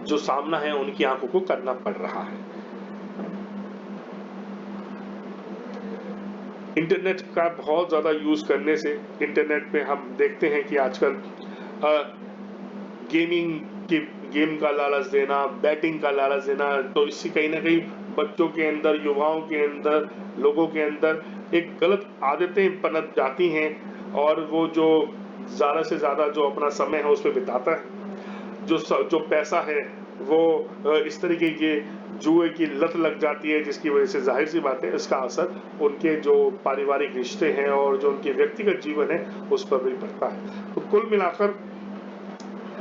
जो सामना है उनकी आंखों को करना पड़ रहा है। इंटरनेट का बहुत ज्यादा यूज करने से इंटरनेट पे हम देखते हैं कि आजकल गेम का लालच देना, बैटिंग का लालच देना, तो इससे कहीं ना कहीं बच्चों के अंदर, युवाओं के अंदर, लोगों के अंदर एक गलत आदतें पनप जाती हैं और वो जो ज्यादा से ज्यादा जो अपना समय है उस पर बिताता है, जो पैसा है वो इस तरीके के जुए की लत लग जाती है, जिसकी वजह से जाहिर सी बात है इसका असर उनके जो पारिवारिक रिश्ते हैं और जो उनके व्यक्तिगत जीवन है उस पर भी पड़ता है। तो कुल मिलाकर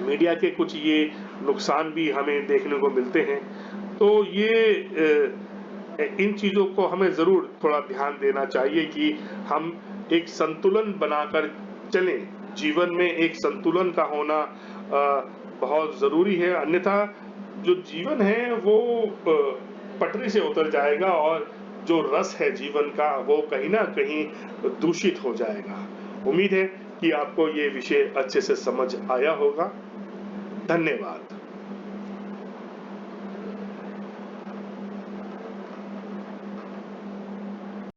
मीडिया के कुछ ये नुकसान भी हमें देखने को मिलते हैं। तो इन चीज़ों को हमें ज़रूर थोड़ा ध्यान देना चाहिए कि हम एक संतुलन बनाकर चलें। जीवन में एक संतुलन का होना बहुत ज़रूरी है, अन्यथा जो जीवन है वो पटरी से उतर जाएगा और जो रस है जीवन का वो कहीं ना कहीं दूषित हो जाएगा। उम्मीद है कि आपको ये विषय अच्छे से समझ आया होगा। धन्यवाद।